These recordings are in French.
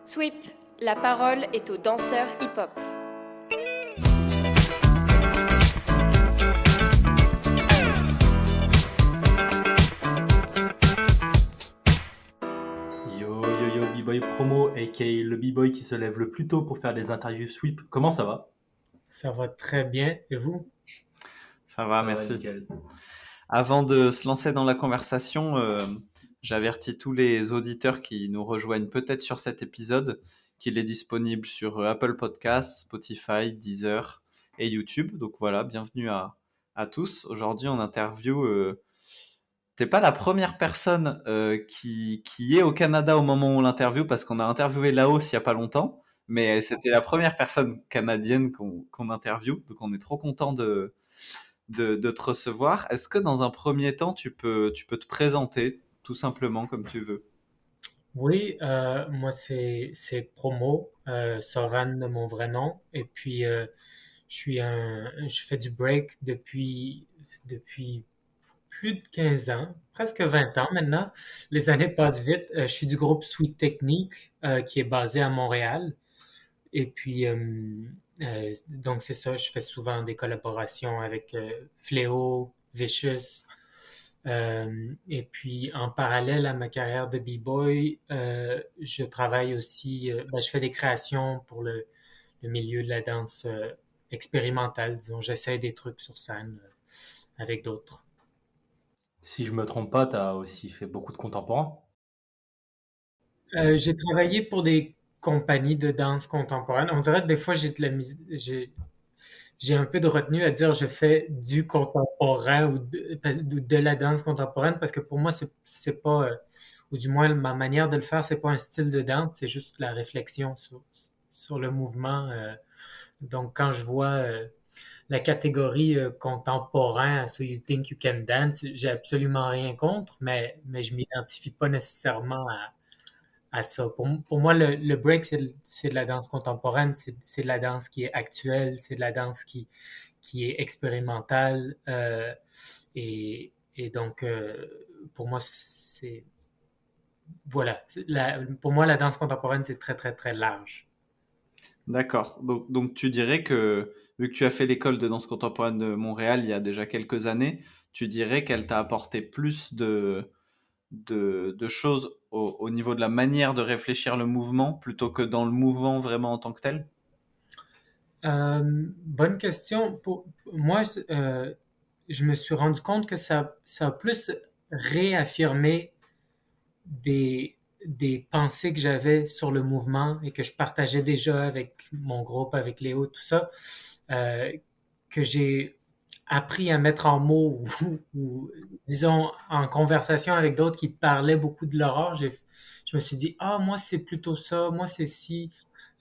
Sweep, la parole est aux danseurs hip-hop. Yo yo yo B-Boy Promo, aka le B-Boy qui se lève le plus tôt pour faire des interviews sweep. Comment ça va? Ça va très bien. Et vous? Ça va, Ça va, merci. nickel. Avant de se lancer dans la conversation, j'avertis tous les auditeurs qui nous rejoignent peut-être sur cet épisode qu'il est disponible sur Apple Podcasts, Spotify, Deezer et YouTube. Donc voilà, bienvenue à tous. Aujourd'hui, on interview. T'es pas la première personne qui est au Canada au moment où on l'interview parce qu'on a interviewé Laos il y a pas longtemps, mais c'était la première personne canadienne qu'on interview. Donc on est trop content de te recevoir. Est-ce que dans un premier temps, tu peux te présenter tout simplement comme tu veux? Oui, moi c'est Promo, Soran de mon vrai nom. Et puis je fais du break depuis plus de 15 ans, presque 20 ans maintenant. Les années passent vite. Je suis du groupe Sweet Technique qui est basé à Montréal. Et puis donc c'est ça, je fais souvent des collaborations avec Fléau, Vicious. Et puis, en parallèle à ma carrière de b-boy, je travaille aussi, je fais des créations pour le milieu de la danse expérimentale, disons. J'essaie des trucs sur scène avec d'autres. Si je me trompe pas, t'as aussi fait beaucoup de contemporains. J'ai travaillé pour des compagnies de danse contemporaine. On dirait que des fois, j'ai un peu de retenue à dire je fais du contemporain ou de la danse contemporaine parce que pour moi, c'est pas, ou du moins ma manière de le faire, c'est pas un style de danse, c'est juste la réflexion sur le mouvement. Donc, quand je vois la catégorie contemporain, So You Think You Can Dance, j'ai absolument rien contre, mais je m'identifie pas nécessairement à ça. Pour moi, le break, c'est de la danse contemporaine, c'est de la danse qui est actuelle, c'est de la danse qui est expérimentale. Et donc, pour moi, voilà. Pour moi, la danse contemporaine, c'est très, très, très large. D'accord. Donc tu dirais que, vu que tu as fait l'école de danse contemporaine de Montréal il y a déjà quelques années, tu dirais qu'elle t'a apporté plus de choses au niveau de la manière de réfléchir le mouvement plutôt que dans le mouvement vraiment en tant que tel? Bonne question. Pour moi, je me suis rendu compte que ça a plus réaffirmé des pensées que j'avais sur le mouvement et que je partageais déjà avec mon groupe, avec Léo, tout ça, euh, que j'ai appris à mettre en mots ou, disons, en conversation avec d'autres qui parlaient beaucoup de leur art. Je me suis dit, ah, moi, c'est plutôt ça, moi, c'est ci,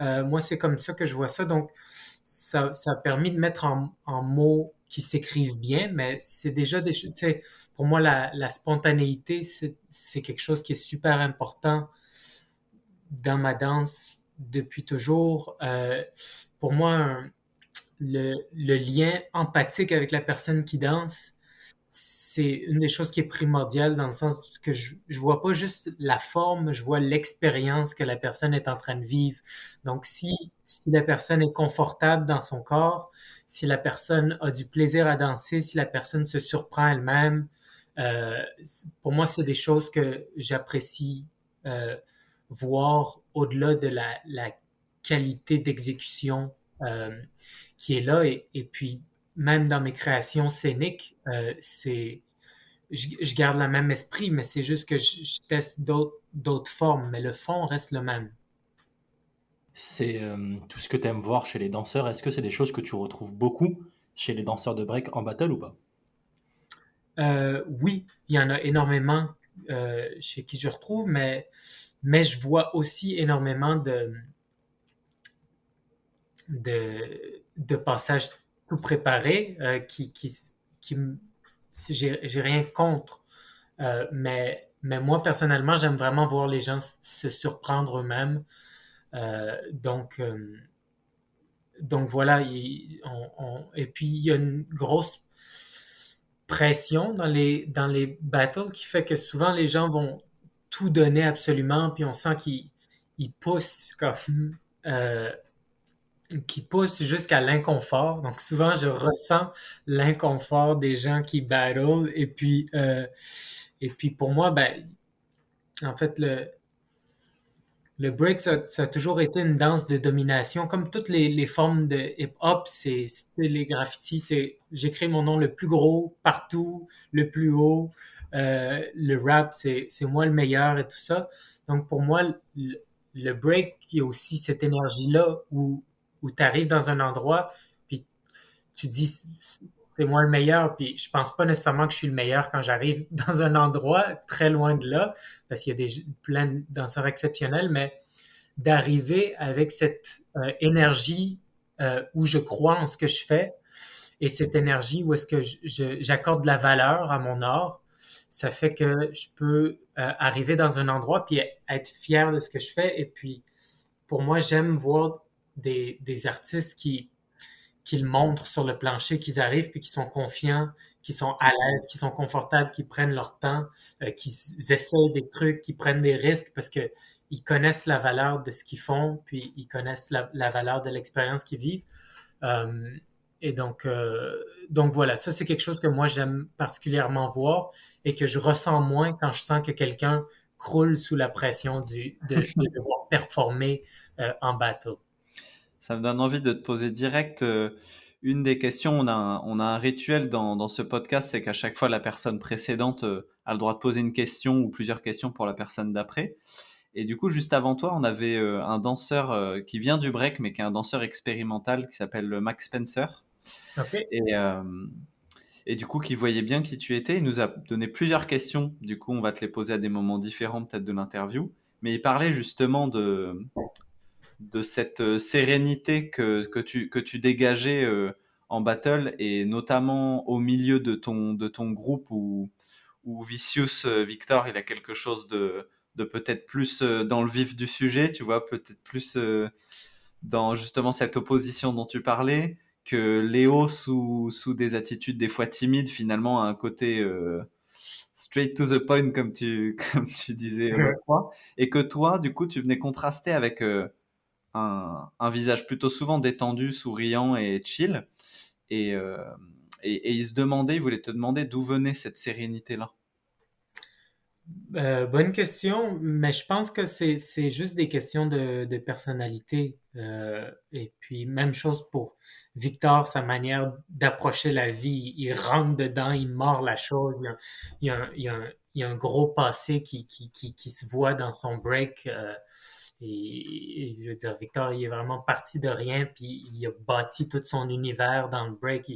moi, c'est comme ça que je vois ça. Donc, ça a permis de mettre en mots qui s'écrivent bien, mais c'est déjà des choses, tu sais, pour moi, la spontanéité, c'est quelque chose qui est super important dans ma danse depuis toujours. Pour moi, le lien empathique avec la personne qui danse, c'est une des choses qui est primordiale dans le sens que je vois pas juste la forme, je vois l'expérience que la personne est en train de vivre. Donc, si la personne est confortable dans son corps, si la personne a du plaisir à danser, si la personne se surprend elle-même, pour moi, c'est des choses que j'apprécie euh, voir au-delà de la qualité d'exécution qui est là. Et puis, même dans mes créations scéniques, je garde le même esprit, mais c'est juste que je teste d'autres formes, mais le fond reste le même. C'est tout ce que t'aimes voir chez les danseurs. Est-ce que c'est des choses que tu retrouves beaucoup chez les danseurs de break en battle ou pas? Oui, il y en a énormément chez qui je retrouve, mais je vois aussi énormément de passages tout préparés si j'ai rien contre. Mais moi, personnellement, j'aime vraiment voir les gens se surprendre eux-mêmes. Donc voilà, et puis il y a une grosse pression dans les battles qui fait que souvent les gens vont tout donner absolument, puis on sent qu'ils il pousse comme euh, qui pousse jusqu'à l'inconfort. Donc souvent, je ressens l'inconfort des gens qui battle. Et puis pour moi, ben, en fait, le break, ça a toujours été une danse de domination. Comme toutes les formes de hip-hop, c'est les graffitis, c'est j'écris mon nom le plus gros partout, le plus haut. Le rap, c'est moi le meilleur et tout ça. Donc pour moi, le break, il y a aussi cette énergie-là où tu arrives dans un endroit, puis tu dis c'est moi le meilleur, puis je pense pas nécessairement que je suis le meilleur quand j'arrive dans un endroit très loin de là, parce qu'il y a plein de danseurs exceptionnels, mais d'arriver avec cette énergie où je crois en ce que je fais et cette énergie où est-ce que j'accorde de la valeur à mon art, ça fait que je peux arriver dans un endroit puis être fier de ce que je fais. Et puis, pour moi, j'aime voir des artistes qui le montrent sur le plancher, qu'ils arrivent puis qui sont confiants, qui sont à l'aise, qui sont confortables, qui prennent leur temps, qui essayent des trucs, qui prennent des risques parce que ils connaissent la valeur de ce qu'ils font, puis ils connaissent la valeur de l'expérience qu'ils vivent. Euh, et donc voilà, ça c'est quelque chose que moi j'aime particulièrement voir et que je ressens moins quand je sens que quelqu'un croule sous la pression de devoir performer en battle. Ça me donne envie de te poser direct une des questions. On a un rituel dans ce podcast, c'est qu'à chaque fois, la personne précédente a le droit de poser une question ou plusieurs questions pour la personne d'après. Et du coup, juste avant toi, on avait un danseur qui vient du break, mais qui est un danseur expérimental qui s'appelle Max Spencer. OK? Et, euh, et du coup, qui voyait bien qui tu étais. Il nous a donné plusieurs questions. Du coup, on va te les poser à des moments différents peut-être de l'interview. Mais il parlait justement de cette sérénité que tu dégageais en battle, et notamment au milieu de ton groupe où Vicious Victor, il a quelque chose de peut-être plus dans le vif du sujet, tu vois, peut-être plus dans justement cette opposition dont tu parlais, que Léo, sous des attitudes des fois timides, finalement a un côté straight to the point, comme comme tu disais l'autre fois, et que toi, du coup, tu venais contraster avec un visage plutôt souvent détendu, souriant et chill. Et, euh, il voulait te demander d'où venait cette sérénité-là. Bonne question, mais je pense que c'est juste des questions de personnalité. Et puis, même chose pour Victor, sa manière d'approcher la vie. Il rentre dedans, il mord la chose. Il y a un gros passé qui se voit dans son break. Et je veux dire, Victor, il est vraiment parti de rien, puis il a bâti tout son univers dans le break.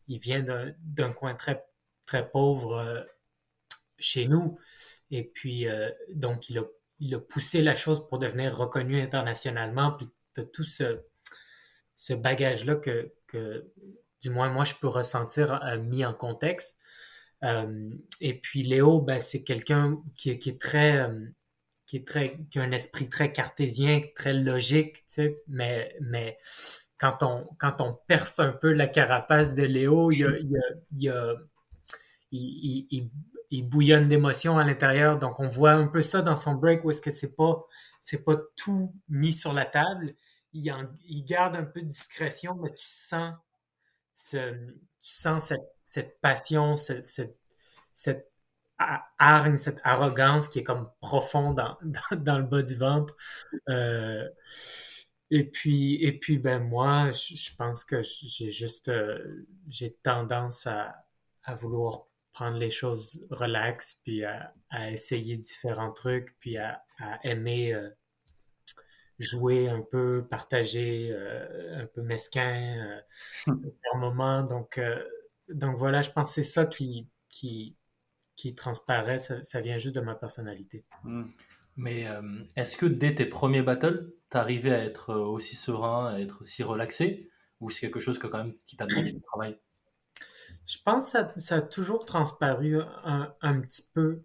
Il vient d'un coin très, très pauvre chez nous. Et puis, donc, il a poussé la chose pour devenir reconnu internationalement. Puis, tu as tout ce bagage-là du moins, moi, je peux ressentir mis en contexte. Et puis, Léo, ben, c'est quelqu'un qui est très, qui a un esprit très cartésien, très logique, tu sais, mais quand on perce un peu la carapace de Léo, il y a, il bouillonne d'émotions à l'intérieur. Donc, on voit un peu ça dans son break où est-ce que c'est pas tout mis sur la table. Il garde un peu de discrétion, mais tu sens cette passion, cette hargne, cette arrogance qui est comme profonde dans le bas du ventre. Euh, et puis, ben moi, je pense que j'ai tendance à vouloir prendre les choses relax, puis à essayer différents trucs, puis à aimer jouer un peu, partager un peu mesquin par moment. Donc voilà, je pense que c'est ça qui transparaît, ça vient juste de ma personnalité. Mais est-ce que dès tes premiers battles, t'arrivais à être aussi serein, à être aussi relaxé, ou c'est quelque chose que quand même qui t'a demandé du travail? Je pense que ça a toujours transparu un petit peu.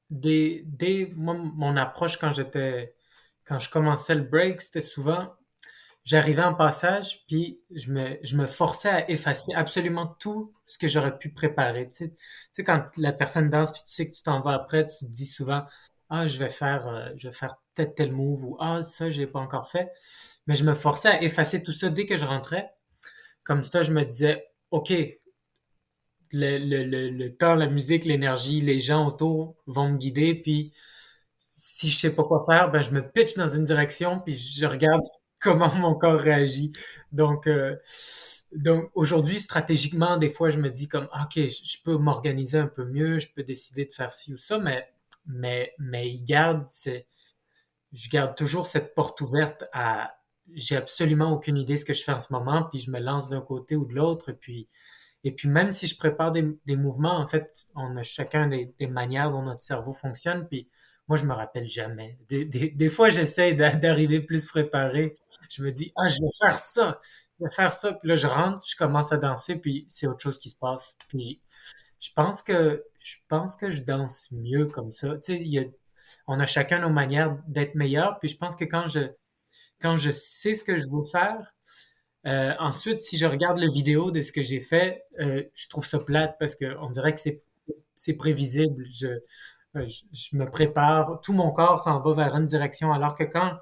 Moi, mon approche quand je commençais le break, c'était souvent, j'arrivais en passage, puis je me forçais à effacer absolument tout ce que j'aurais pu préparer. Tu sais, quand la personne danse, puis tu sais que tu t'en vas après, tu te dis souvent, je vais faire peut-être tel move ou ça, je l'ai pas encore fait. Mais je me forçais à effacer tout ça dès que je rentrais. Comme ça, je me disais, OK, le temps, la musique, l'énergie, les gens autour vont me guider. Puis si je sais pas quoi faire, ben je me pitch dans une direction, puis je regarde comment mon corps réagit. Donc, euh, donc aujourd'hui, stratégiquement, des fois, je me dis comme, OK, je peux m'organiser un peu mieux, je peux décider de faire ci ou ça, mais je garde toujours cette porte ouverte à, j'ai absolument aucune idée de ce que je fais en ce moment, puis je me lance d'un côté ou de l'autre, et puis même si je prépare des mouvements, en fait, on a chacun des manières dont notre cerveau fonctionne, puis moi, je me rappelle jamais. Des fois, j'essaie d'arriver plus préparé. Je me dis, je vais faire ça, je vais faire ça, puis là, je rentre, je commence à danser, puis c'est autre chose qui se passe. Puis je pense que je danse mieux comme ça. Tu sais, on a chacun nos manières d'être meilleurs, puis je pense que quand je sais ce que je veux faire, ensuite, si je regarde le vidéo de ce que j'ai fait, je trouve ça plate parce qu'on dirait que c'est prévisible. Je me prépare, tout mon corps s'en va vers une direction, alors que quand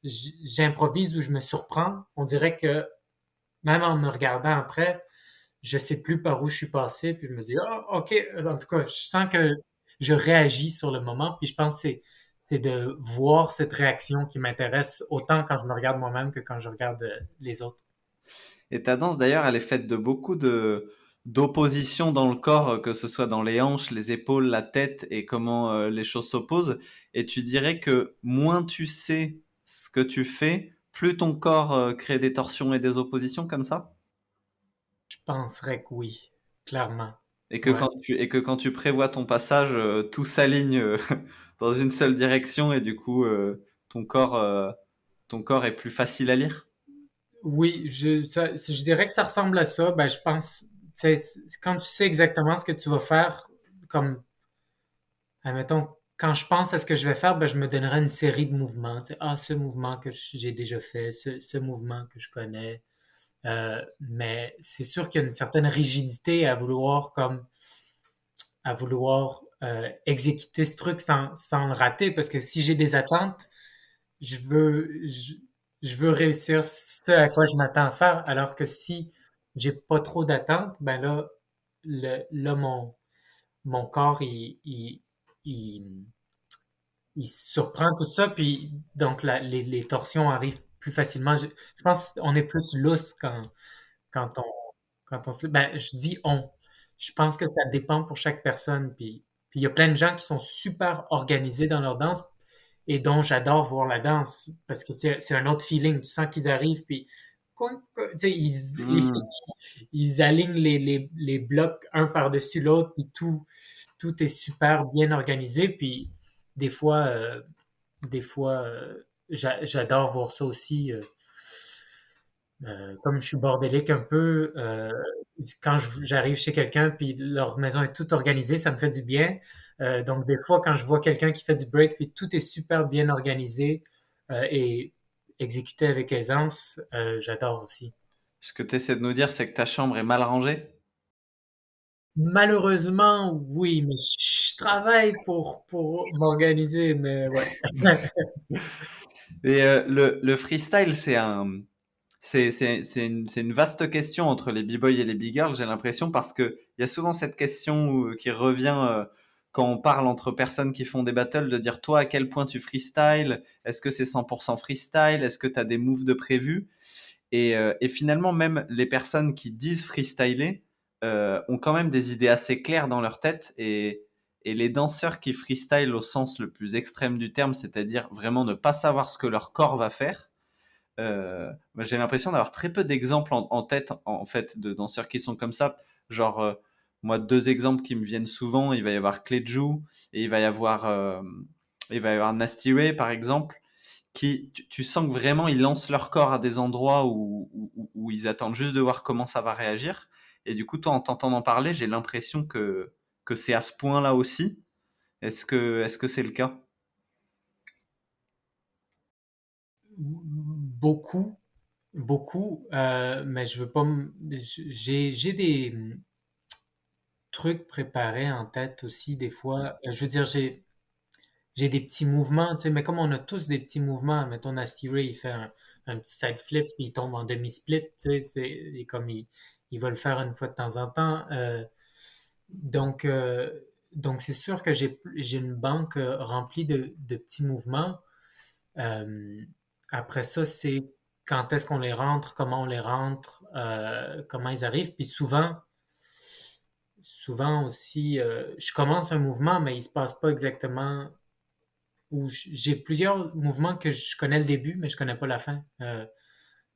j'improvise ou je me surprends, on dirait que même en me regardant après, je sais plus par où je suis passé, puis je me dis, OK, en tout cas, je sens que je réagis sur le moment, puis je pense que c'est de voir cette réaction qui m'intéresse autant quand je me regarde moi-même que quand je regarde les autres. Et ta danse, d'ailleurs, elle est faite de beaucoup d'opposition dans le corps, que ce soit dans les hanches, les épaules, la tête et comment les choses s'opposent. Et tu dirais que moins tu sais ce que tu fais, plus ton corps crée des torsions et des oppositions comme ça? Je penserais que oui, clairement. Et Ouais. que quand tu prévois ton passage, tout s'aligne dans une seule direction et du coup, ton corps, euh, ton corps est plus facile à lire? Oui, je dirais que ça ressemble à ça. Ben, je pense, tu sais, quand tu sais exactement ce que tu vas faire, comme, admettons, quand je pense à ce que je vais faire, ben, je me donnerai une série de mouvements. Tu sais, ce mouvement que j'ai déjà fait, ce mouvement que je connais. Mais c'est sûr qu'il y a une certaine rigidité à vouloir exécuter ce truc sans le rater, parce que si j'ai des attentes, je veux, je, je veux réussir ce à quoi je m'attends à faire, alors que si j'ai pas trop d'attentes, ben là, là mon corps, il, il surprend tout ça, puis donc les torsions arrivent plus facilement. Je pense qu'on est plus lousse quand on, quand on ben, je dis on. Je pense que ça dépend pour chaque personne, puis il y a plein de gens qui sont super organisés dans leur danse, et dont j'adore voir la danse parce que c'est un autre feeling. Tu sens qu'ils arrivent, puis tu sais, Hmm. ils alignent les blocs un par-dessus l'autre, puis tout est super bien organisé. Puis des fois, euh, j'adore voir ça aussi. Comme je suis bordélique un peu, quand j'arrive chez quelqu'un puis leur maison est toute organisée, ça me fait du bien. Donc des fois, quand je vois quelqu'un qui fait du break puis tout est super bien organisé et exécuté avec aisance, j'adore aussi. Ce que tu essaies de nous dire, c'est que ta chambre est mal rangée? Malheureusement, oui, mais je travaille pour m'organiser, mais ouais. Et le freestyle, c'est une vaste question entre les b-boys et les b-girls, j'ai l'impression, parce qu'il y a souvent cette question qui revient quand on parle entre personnes qui font des battles, de dire toi à quel point tu freestyle, est-ce que c'est 100% freestyle, est-ce que tu as des moves de prévu? Et finalement, même les personnes qui disent freestyler ont quand même des idées assez claires dans leur tête. Et les danseurs qui freestyle au sens le plus extrême du terme, c'est-à-dire vraiment ne pas savoir ce que leur corps va faire, bah, j'ai l'impression d'avoir très peu d'exemples en tête, en fait, de danseurs qui sont comme ça. Genre, moi, deux exemples qui me viennent souvent, il va y avoir Kleju et il va y avoir Nasty Ray, par exemple, qui, tu sens que vraiment, ils lancent leur corps à des endroits où ils attendent juste de voir comment ça va réagir. Et du coup, toi, en t'entendant parler, j'ai l'impression que c'est à ce point-là aussi. Est-ce que c'est le cas? Beaucoup, beaucoup, mais je veux pas j'ai des trucs préparés en tête aussi des fois. Je veux dire, j'ai des petits mouvements, tu sais, mais comme on a tous des petits mouvements, mettons Nasty Ray, il fait un petit side flip, puis il tombe en demi-split, tu sais, et comme il va le faire une fois de temps en temps. Donc, euh, donc c'est sûr que j'ai une banque remplie de petits mouvements. Euh, Après ça, c'est quand est-ce qu'on les rentre, comment on les rentre, comment ils arrivent. Puis souvent aussi, je commence un mouvement, mais il se passe pas exactement où j'ai plusieurs mouvements que je connais le début, mais je connais pas la fin.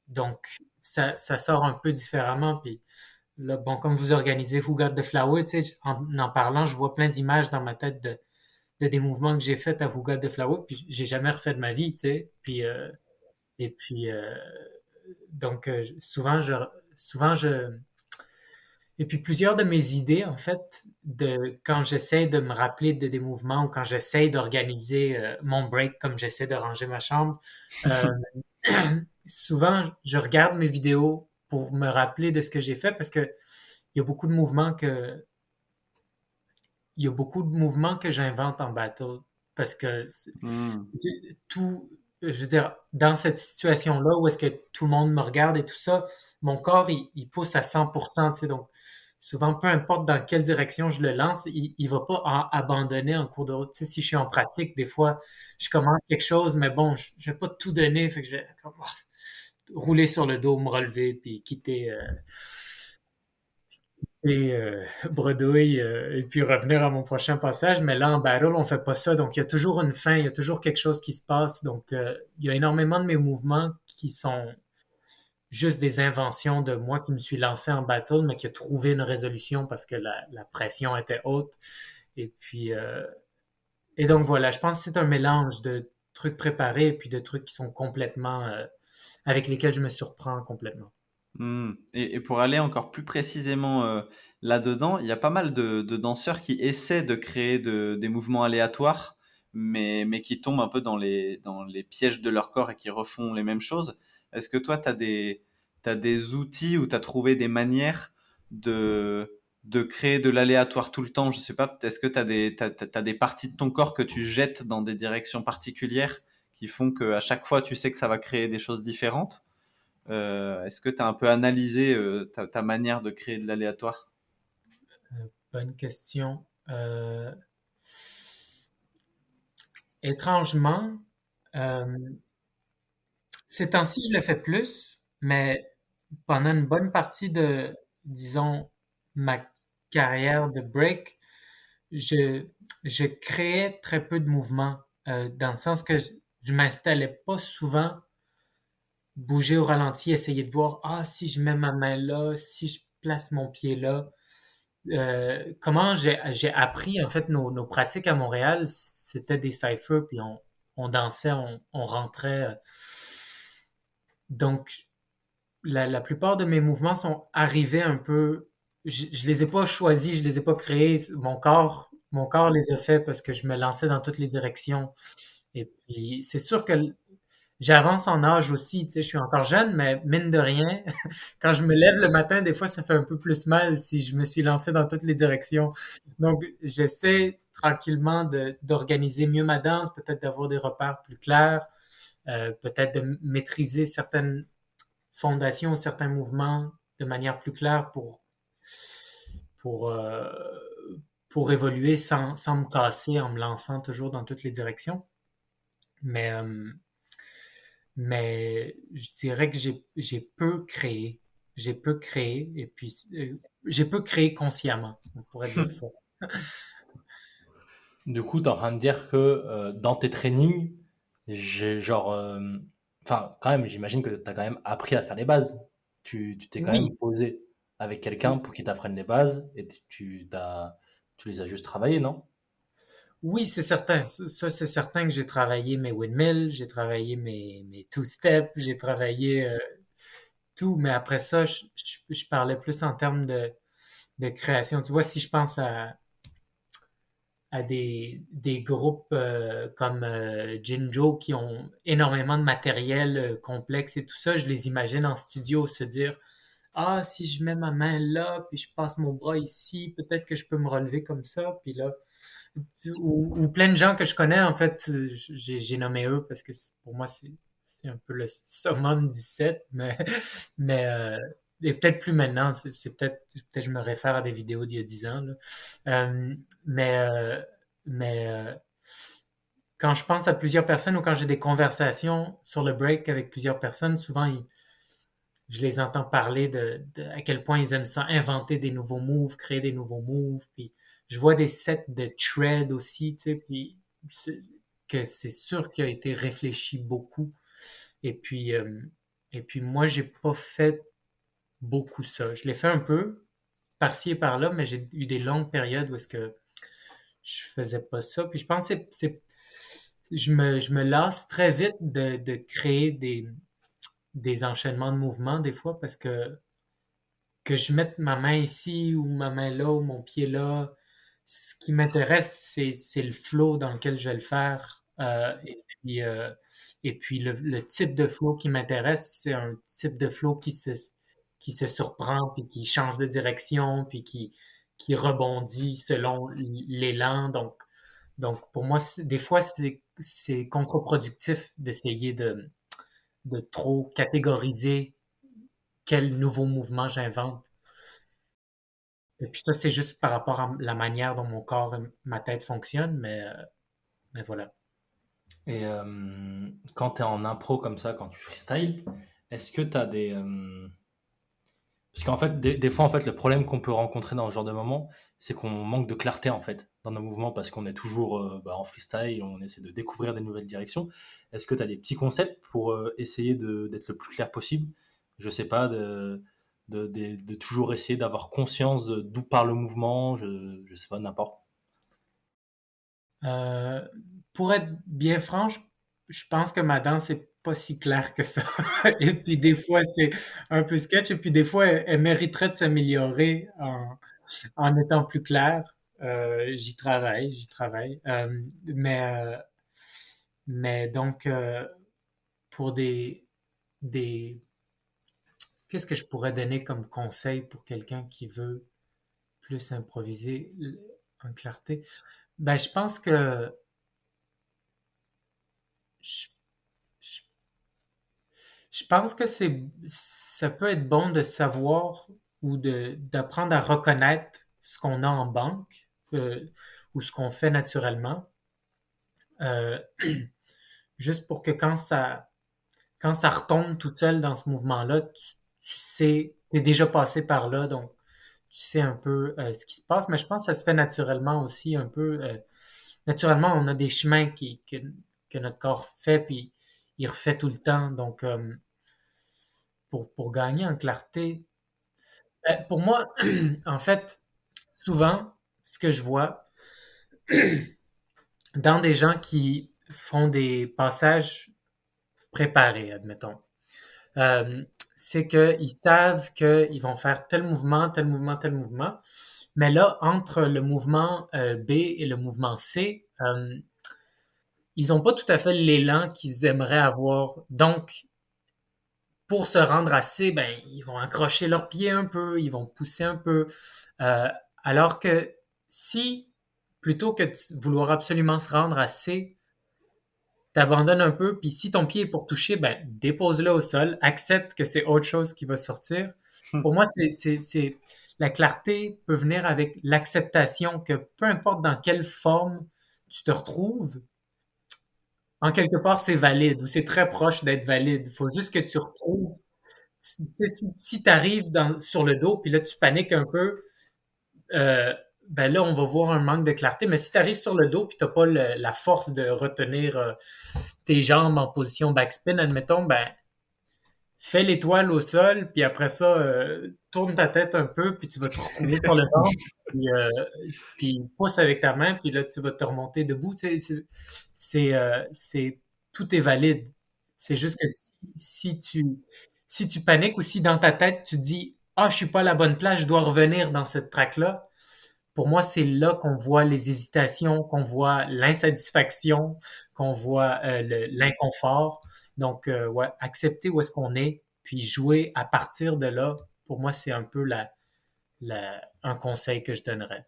Donc, ça sort un peu différemment. Puis là, bon, comme vous organisez Who Got the Flower, tu sais, en parlant, je vois plein d'images dans ma tête de des mouvements que j'ai faits à Who Got the Flower, puis j'ai jamais refait de ma vie, tu sais. Et puis, donc, souvent, et puis plusieurs de mes idées, en fait, quand j'essaie de me rappeler de des mouvements ou quand j'essaie d'organiser mon break comme j'essaie de ranger ma chambre, euh, souvent je regarde mes vidéos pour me rappeler de ce que j'ai fait parce que il y a beaucoup de mouvements que il y a beaucoup de mouvements que j'invente en battle parce que Hmm. tout, je veux dire, dans cette situation-là où est-ce que tout le monde me regarde et tout ça, mon corps, il pousse à 100%, tu sais, donc souvent, peu importe dans quelle direction je le lance, il va pas abandonner en cours de route. Tu sais, si je suis en pratique, des fois, je commence quelque chose, mais bon, je vais pas tout donner, fait que je vais comme, rouler sur le dos, me relever, puis quitter et bredouille, et puis revenir à mon prochain passage. Mais là, en battle, on fait pas ça. Donc, il y a toujours une fin, il y a toujours quelque chose qui se passe. Donc, il y a énormément de mes mouvements qui sont juste des inventions de moi qui me suis lancé en battle, mais qui a trouvé une résolution parce que la pression était haute. Et puis, et donc voilà, je pense que c'est un mélange de trucs préparés et puis de trucs qui sont complètement, avec lesquels je me surprends complètement. Hmm. Et pour aller encore plus précisément là-dedans, il y a pas mal de danseurs qui essaient de créer des mouvements aléatoires, mais qui tombent un peu dans les pièges de leur corps et qui refont les mêmes choses. Est-ce que toi, t'as des outils ou tu as trouvé des manières de créer de l'aléatoire tout le temps? Je sais pas, est-ce que t'as des parties de ton corps que tu jettes dans des directions particulières qui font qu'à chaque fois, tu sais que ça va créer des choses différentes? Est-ce que tu as un peu analysé ta manière de créer de l'aléatoire? Bonne question. Étrangement, euh, ces temps-ci, je le fais plus, mais pendant une bonne partie de, disons, ma carrière de break, je, je créais très peu de mouvements, dans le sens que je m'installais pas souvent, bouger au ralenti, essayer de voir, ah, si je mets ma main là, si je place mon pied là. Comment j'ai appris, en fait, nos pratiques à Montréal, c'était des cyphers, puis on dansait, on rentrait. Donc, la plupart de mes mouvements sont arrivés un peu. Je les ai pas choisis, je les ai pas créés. Mon corps les a fait parce que je me lançais dans toutes les directions. Et puis, c'est sûr que j'avance en âge aussi. Tu sais, je suis encore jeune, mais mine de rien, quand je me lève le matin, des fois, ça fait un peu plus mal si je me suis lancé dans toutes les directions. Donc, j'essaie tranquillement d'organiser mieux ma danse, peut-être d'avoir des repères plus clairs, peut-être de maîtriser certaines fondations, certains mouvements de manière plus claire pour, euh, pour évoluer sans me casser en me lançant toujours dans toutes les directions. Mais, euh, mais je dirais que j'ai peu créé. J'ai peu créé et puis j'ai peu créé consciemment, on pourrait dire ça. Du coup, tu es en train de dire que dans tes trainings, j'ai genre. Enfin, quand même, j'imagine que tu as quand même appris à faire les bases. Tu t'es quand Oui, même posé avec quelqu'un pour qu'il t'apprenne les bases et tu les as juste travaillées, non? oui, c'est certain. Ça, c'est certain que j'ai travaillé mes windmills, j'ai travaillé mes two-step, j'ai travaillé tout, mais après ça, je parlais plus en termes de création. Tu vois, si je pense à des groupes comme Jinjo qui ont énormément de matériel complexe et tout ça, je les imagine en studio se dire, ah, si je mets ma main là, puis je passe mon bras ici, peut-être que je peux me relever comme ça, puis là. ou plein de gens que je connais, en fait, j'ai nommé eux parce que pour moi, c'est un peu le summum du set, mais et peut-être plus maintenant, c'est peut-être je me réfère à des vidéos d'il y a 10 ans, là. Euh, mais mais quand je pense à plusieurs personnes ou quand j'ai des conversations sur le break avec plusieurs personnes, souvent je les entends parler à quel point ils aiment ça, inventer des nouveaux moves, créer des nouveaux moves. Puis je vois des sets de thread aussi, tu sais, puis c'est- que c'est sûr qu'il a été réfléchi beaucoup. Et puis, euh, et puis moi, j'ai pas fait beaucoup ça. Je l'ai fait un peu, par-ci et par-là, mais j'ai eu des longues périodes où est-ce que je faisais pas ça. Puis je pense que je me lasse très vite de créer des enchaînements de mouvements des fois parce que je mette ma main ici ou ma main là ou mon pied là. Ce qui m'intéresse, c'est le flow dans lequel je vais le faire. Et puis le type de flow qui m'intéresse, c'est un type de flow qui se surprend, puis qui change de direction, puis qui rebondit selon l'élan. Donc pour moi, des fois, c'est contre-productif d'essayer de trop catégoriser quel nouveau mouvement j'invente. Et puis ça, c'est juste par rapport à la manière dont mon corps et ma tête fonctionnent, mais voilà. Et quand tu es en impro comme ça, quand tu freestyle, est-ce que tu as des... Parce qu'en fait, des fois, en fait, le problème qu'on peut rencontrer dans ce genre de moment, c'est qu'on manque de clarté, en fait, dans nos mouvements, parce qu'on est toujours en freestyle, on essaie de découvrir des nouvelles directions. Est-ce que tu as des petits concepts pour essayer d'être le plus clair possible? Je sais pas, de toujours essayer d'avoir conscience d'où part le mouvement, je sais pas, n'importe. Euh, pour être bien franc, je pense que ma danse est pas si claire que ça. Et puis des fois, c'est un peu sketch, et puis des fois, elle mériterait de s'améliorer en étant plus claire. J'y travaille, j'y travaille. Mais donc, pour des, qu'est-ce que je pourrais donner comme conseil pour quelqu'un qui veut plus improviser en clarté? Ben, je, je- je pense que ça peut être bon de savoir ou d'apprendre à reconnaître ce qu'on a en banque ou ce qu'on fait naturellement, euh, juste pour que quand ça retombe tout seul dans ce mouvement-là, tu sais, t'es déjà passé par là, donc tu sais un peu ce qui se passe, mais je pense que ça se fait naturellement aussi un peu. Naturellement, on a des chemins que notre corps fait, puis il refait tout le temps. Donc, pour gagner en clarté, pour moi, en fait, souvent, ce que je vois dans des gens qui font des passages préparés, admettons, euh, c'est qu'ils savent qu'ils vont faire tel mouvement, tel mouvement, tel mouvement. Mais là, entre le mouvement B et le mouvement C, ils n'ont pas tout à fait l'élan qu'ils aimeraient avoir. Donc, pour se rendre à C, ben, ils vont accrocher leurs pieds un peu, ils vont pousser un peu. Euh, alors que si, plutôt que de vouloir absolument se rendre à C, t'abandonnes un peu, puis si ton pied est pour toucher, ben, dépose-le au sol, accepte que c'est autre chose qui va sortir. Pour moi, la clarté peut venir avec l'acceptation que peu importe dans quelle forme tu te retrouves, en quelque part, c'est valide ou c'est très proche d'être valide. Il faut juste que tu retrouves. Tu sais, si tu arrives sur le dos, puis là, tu paniques un peu, euh, ben là, on va voir un manque de clarté. Mais si tu arrives sur le dos, puis tu n'as pas la force de retenir tes jambes en position backspin, admettons, ben, fais l'étoile au sol, puis après ça, tourne ta tête un peu, puis tu vas te retrouver sur le ventre, puis pousse avec ta main, puis là, tu vas te remonter debout. Tu sais, tout est valide. C'est juste que si tu paniques ou si dans ta tête, tu dis, ah, je suis pas à la bonne place, je dois revenir dans ce track-là, pour moi, c'est là qu'on voit les hésitations, qu'on voit l'insatisfaction, qu'on voit l'inconfort. Donc, ouais, accepter où est-ce qu'on est, puis jouer à partir de là, pour moi, c'est un peu un conseil que je donnerais.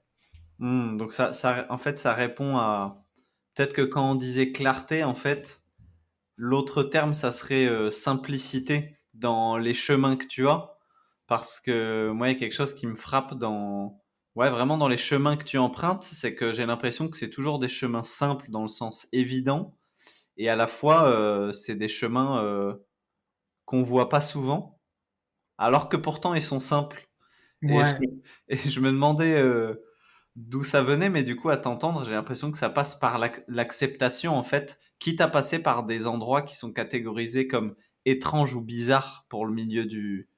Donc en fait, ça répond à... Peut-être que quand on disait clarté, en fait, l'autre terme, ça serait simplicité dans les chemins que tu as. Parce que moi, il y a quelque chose qui me frappe ouais, vraiment dans les chemins que tu empruntes, c'est que j'ai l'impression que c'est toujours des chemins simples dans le sens évident. Et à la fois, c'est des chemins qu'on voit pas souvent, alors que pourtant ils sont simples. Et je, Ouais, et je me demandais d'où ça venait, mais du coup, à t'entendre, j'ai l'impression que ça passe par l'acceptation, en fait, quitte à passer par des endroits qui sont catégorisés comme étranges ou bizarres pour le milieu du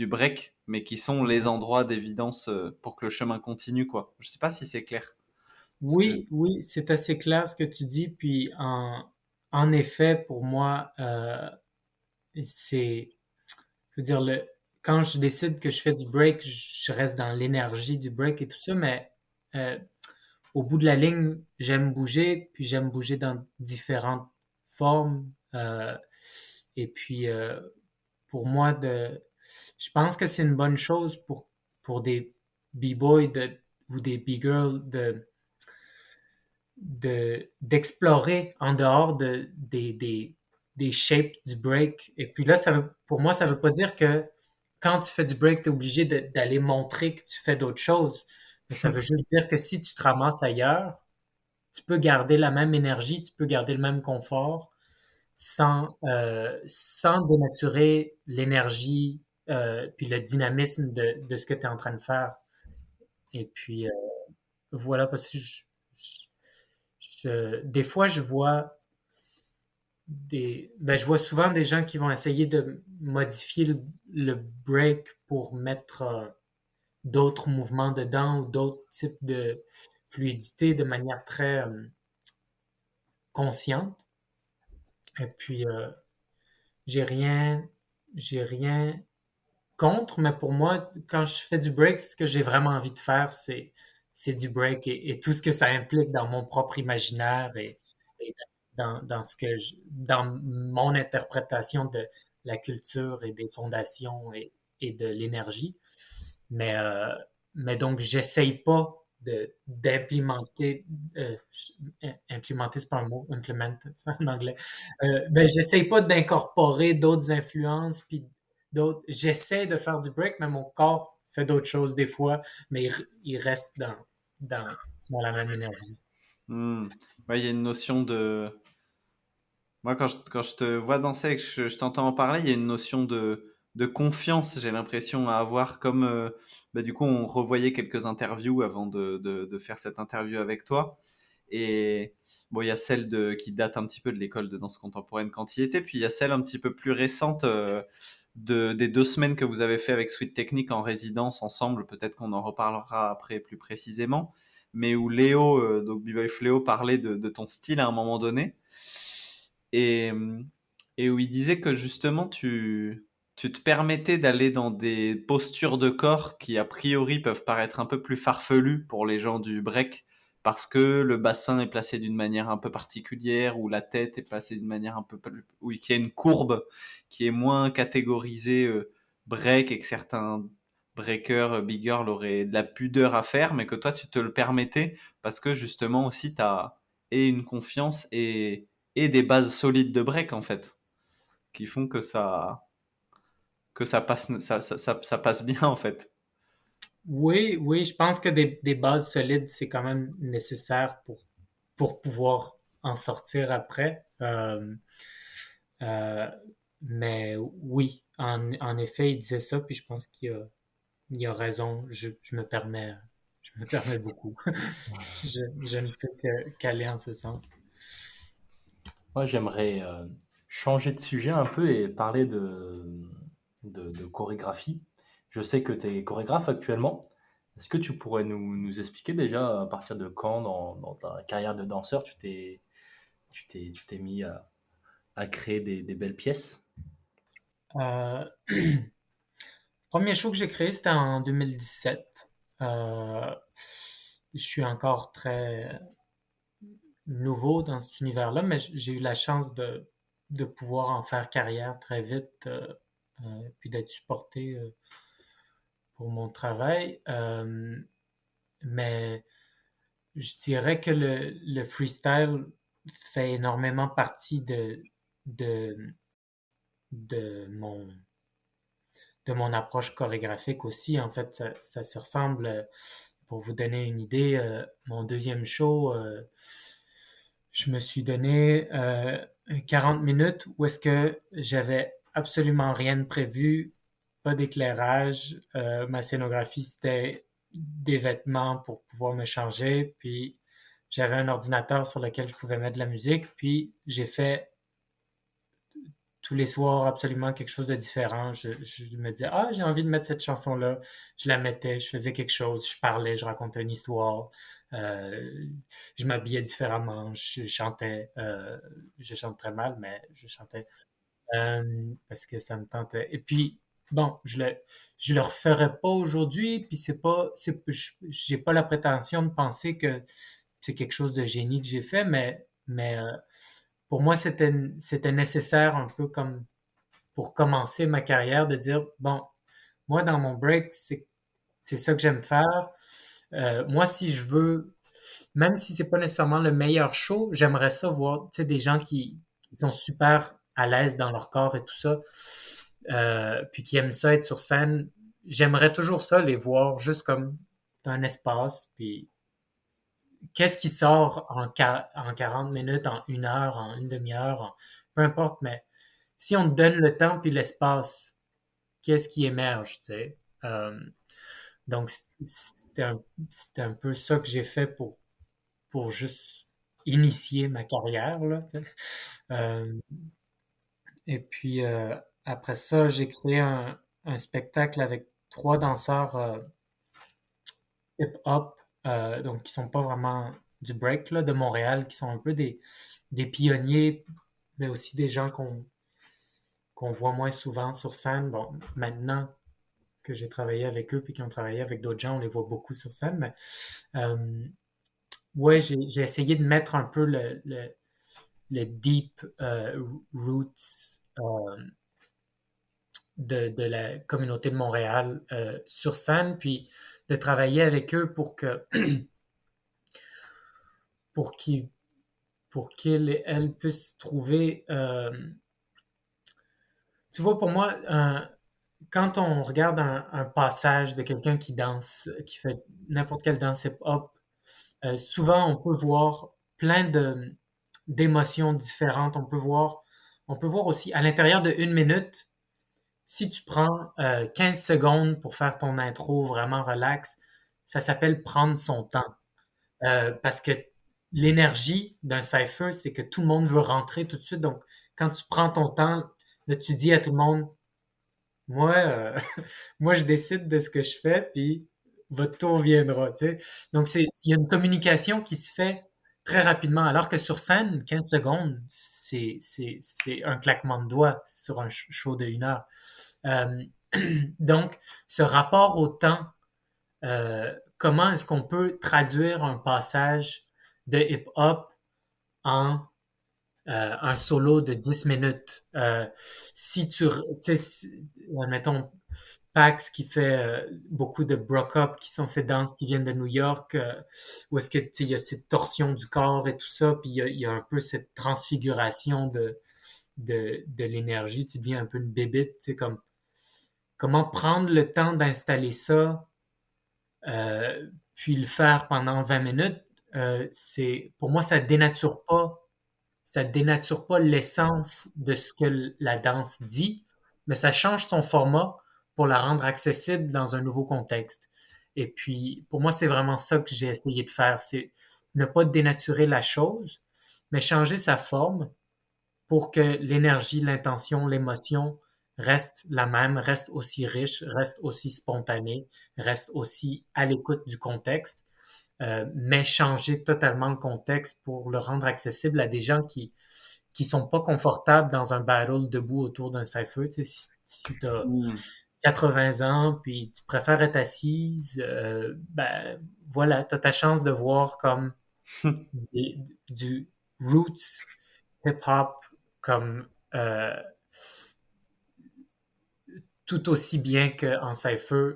break, mais qui sont les endroits d'évidence pour que le chemin continue, quoi. Je sais pas si c'est clair. Parce que... oui, oui, c'est assez clair ce que tu dis. Puis en effet, pour moi, c'est, je veux dire, quand je décide que je fais du break, je reste dans l'énergie du break et tout ça, mais euh, au bout de la ligne, j'aime bouger, puis j'aime bouger dans différentes formes. Et puis, pour moi, je pense que c'est une bonne chose pour des b-boys ou des b-girls d'explorer en dehors des shapes du break. Et puis là, pour moi, ça veut pas dire que quand tu fais du break, tu es obligé d'aller montrer que tu fais d'autres choses. Mais ça veut juste dire que si tu te ramasses ailleurs, tu peux garder la même énergie, tu peux garder le même confort sans dénaturer l'énergie puis le dynamisme de ce que tu es en train de faire. Et puis voilà, parce que des fois, je vois souvent des gens qui vont essayer de modifier le break pour mettre d'autres mouvements dedans ou d'autres types de fluidité de manière très consciente. Et puis, j'ai rien, j'ai rien contre, mais pour moi, quand je fais du break, ce que j'ai vraiment envie de faire, c'est du break et tout ce que ça implique dans mon propre imaginaire et dans dans mon interprétation de la culture et des fondations et de l'énergie. Mais, euh, mais donc, j'essaye pas d'implémenter, euh, implémenter, c'est pas un mot, implement, c'est en anglais. J'essaye pas d'incorporer d'autres influences, puis j'essaie de faire du break, mais mon corps fait d'autres choses des fois, mais il reste dans, dans la même énergie. Ouais, il y a une notion de... Moi, quand je te vois danser et que je t'entends en parler, il y a une notion de confiance, j'ai l'impression, à avoir. Comme, bah, du coup, on revoyait quelques interviews avant de faire cette interview avec toi. Et bon, il y a celle qui date un petit peu de l'école de danse contemporaine quand il était, puis il y a celle un petit peu plus récente des 2 semaines que vous avez fait avec Sweet Technique en résidence ensemble. Peut-être qu'on en reparlera après plus précisément. Mais où Léo, donc B-Boy Fléau, parlait de ton style à un moment donné et, et où il disait que justement tu te permettais d'aller dans des postures de corps qui a priori peuvent paraître un peu plus farfelues pour les gens du break parce que le bassin est placé d'une manière un peu particulière ou la tête est placée d'une manière un peu plus, ou qu'il y a une courbe qui est moins catégorisée break et que certains breakers, big girl auraient de la pudeur à faire, mais que toi tu te le permettais parce que justement aussi tu as et une confiance et des bases solides de break en fait, qui font que ça passe ça passe bien en fait. Oui, oui, je pense que des bases solides, c'est quand même nécessaire pour pouvoir en sortir après. Euh, mais oui, en effet, il disait ça, puis je pense il a raison. Je me permets beaucoup. Je ne peux qu'aller en ce sens. Moi, j'aimerais changer de sujet un peu et parler de chorégraphie. Je sais que tu es chorégraphe actuellement. Est-ce que tu pourrais nous expliquer déjà à partir de quand dans ta carrière de danseur tu t'es mis à créer des belles pièces? Euh, Premier show que j'ai créé, c'était en 2017. Je suis encore très nouveau dans cet univers-là, mais j'ai eu la chance de pouvoir en faire carrière très vite, puis d'être supporté pour mon travail. Mais je dirais que le freestyle fait énormément partie de, de mon, de mon approche chorégraphique aussi. En fait, ça se ressemble. Pour vous donner une idée, mon deuxième show, je me suis donné 40 minutes où est-ce que j'avais absolument rien de prévu, pas d'éclairage. Ma scénographie, c'était des vêtements pour pouvoir me changer, puis j'avais un ordinateur sur lequel je pouvais mettre de la musique, puis j'ai fait tous les soirs absolument quelque chose de différent. Je me disais, ah, j'ai envie de mettre cette chanson-là. Je la mettais, je faisais quelque chose, je parlais, je racontais une histoire. Je m'habillais différemment, je chantais. Je chante très mal, mais je chantais parce que ça me tentait. Et puis, bon, je le referais pas aujourd'hui, puis j'ai pas la prétention de penser que c'est quelque chose de génie que j'ai fait, mais pour moi, c'était nécessaire un peu comme pour commencer ma carrière de dire, bon, moi, dans mon break, c'est ça que j'aime faire. Moi, si je veux, même si c'est pas nécessairement le meilleur show, j'aimerais ça voir, tu sais, des gens qui sont super à l'aise dans leur corps et tout ça, puis qui aiment ça être sur scène. J'aimerais toujours ça, les voir juste comme dans un espace, puis qu'est-ce qui sort en 40 minutes, en une heure, en une demi-heure, peu importe, mais si on te donne le temps puis l'espace, qu'est-ce qui émerge, tu sais? Donc, c'était un peu ça que j'ai fait pour juste initier ma carrière, là, tu sais. Euh, et puis, après ça, j'ai créé un spectacle avec trois danseurs hip-hop, donc qui sont pas vraiment du break, là, de Montréal, qui sont un peu des pionniers, mais aussi des gens qu'on voit moins souvent sur scène. Bon, maintenant que j'ai travaillé avec eux puis qu'ils ont travaillé avec d'autres gens, on les voit beaucoup sur scène, mais ouais, j'ai essayé de mettre un peu le deep roots de la communauté de Montréal sur scène, puis de travailler avec eux pour qu'ils pour qu'ils et elles puissent trouver. Tu vois, pour moi, quand on regarde un passage de quelqu'un qui danse, qui fait n'importe quelle danse hip-hop, souvent on peut voir plein d'émotions différentes. On peut voir aussi à l'intérieur de une minute, si tu prends 15 secondes pour faire ton intro vraiment relax, ça s'appelle prendre son temps. Parce que l'énergie d'un cypher, c'est que tout le monde veut rentrer tout de suite. Donc, quand tu prends ton temps, là, tu dis à tout le monde, moi, moi, je décide de ce que je fais, puis votre tour viendra, tu sais. Donc, il y a une communication qui se fait très rapidement, alors que sur scène, 15 secondes, c'est un claquement de doigts sur un show de 1 heure. Euh, donc, ce rapport au temps, comment est-ce qu'on peut traduire un passage de hip-hop en un solo de 10 minutes? Si tu sais, admettons, Pax qui fait beaucoup de broke-up, qui sont ces danses qui viennent de New York, où est-ce que, tu sais, il y a cette torsion du corps et tout ça, puis il y a un peu cette transfiguration de l'énergie, tu deviens un peu une bébite, tu sais, comme, comment prendre le temps d'installer ça puis le faire pendant 20 minutes, pour moi, ça dénature pas l'essence de ce que la danse dit, mais ça change son format pour la rendre accessible dans un nouveau contexte. Et puis, pour moi, c'est vraiment ça que j'ai essayé de faire, c'est ne pas dénaturer la chose, mais changer sa forme pour que l'énergie, l'intention, l'émotion reste la même, reste aussi riche, reste aussi spontanée, reste aussi à l'écoute du contexte, mais changer totalement le contexte pour le rendre accessible à des gens qui sont pas confortables dans un battle debout autour d'un cypher. Tu sais, si tu as 80 ans puis tu préfères être assise, ben voilà, tu as ta chance de voir comme du roots hip-hop comme tout aussi bien qu'en cypher,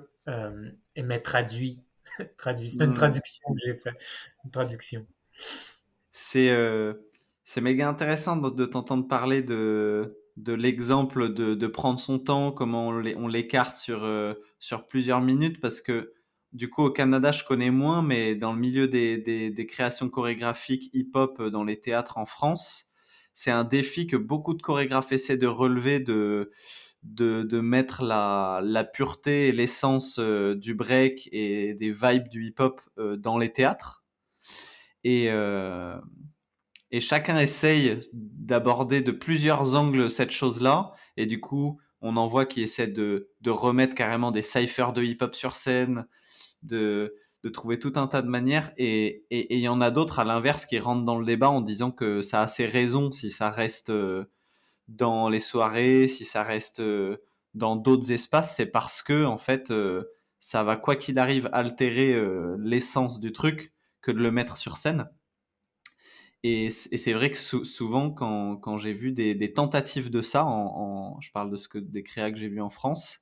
mais traduit traduit. C'est une Hmm. traduction que j'ai fait. Une traduction. C'est c'est méga intéressant de t'entendre parler de l'exemple de prendre son temps, comment on l'écarte sur plusieurs minutes, parce que du coup au Canada je connais moins, mais dans le milieu des créations chorégraphiques hip-hop dans les théâtres en France, c'est un défi que beaucoup de chorégraphes essaient de relever, de mettre la pureté et l'essence du break et des vibes du hip-hop dans les théâtres. Et, euh, et chacun essaye d'aborder de plusieurs angles cette chose-là. Et du coup, on en voit qui essaient de remettre carrément des cyphers de hip-hop sur scène, de trouver tout un tas de manières. Et il y en a d'autres, à l'inverse, qui rentrent dans le débat en disant que ça a ses raisons si ça reste dans les soirées, si ça reste dans d'autres espaces. C'est parce que, en fait, ça va, quoi qu'il arrive, altérer l'essence du truc que de le mettre sur scène. Et c'est vrai que souvent, quand j'ai vu des tentatives de ça, je parle des créas que j'ai vues en France,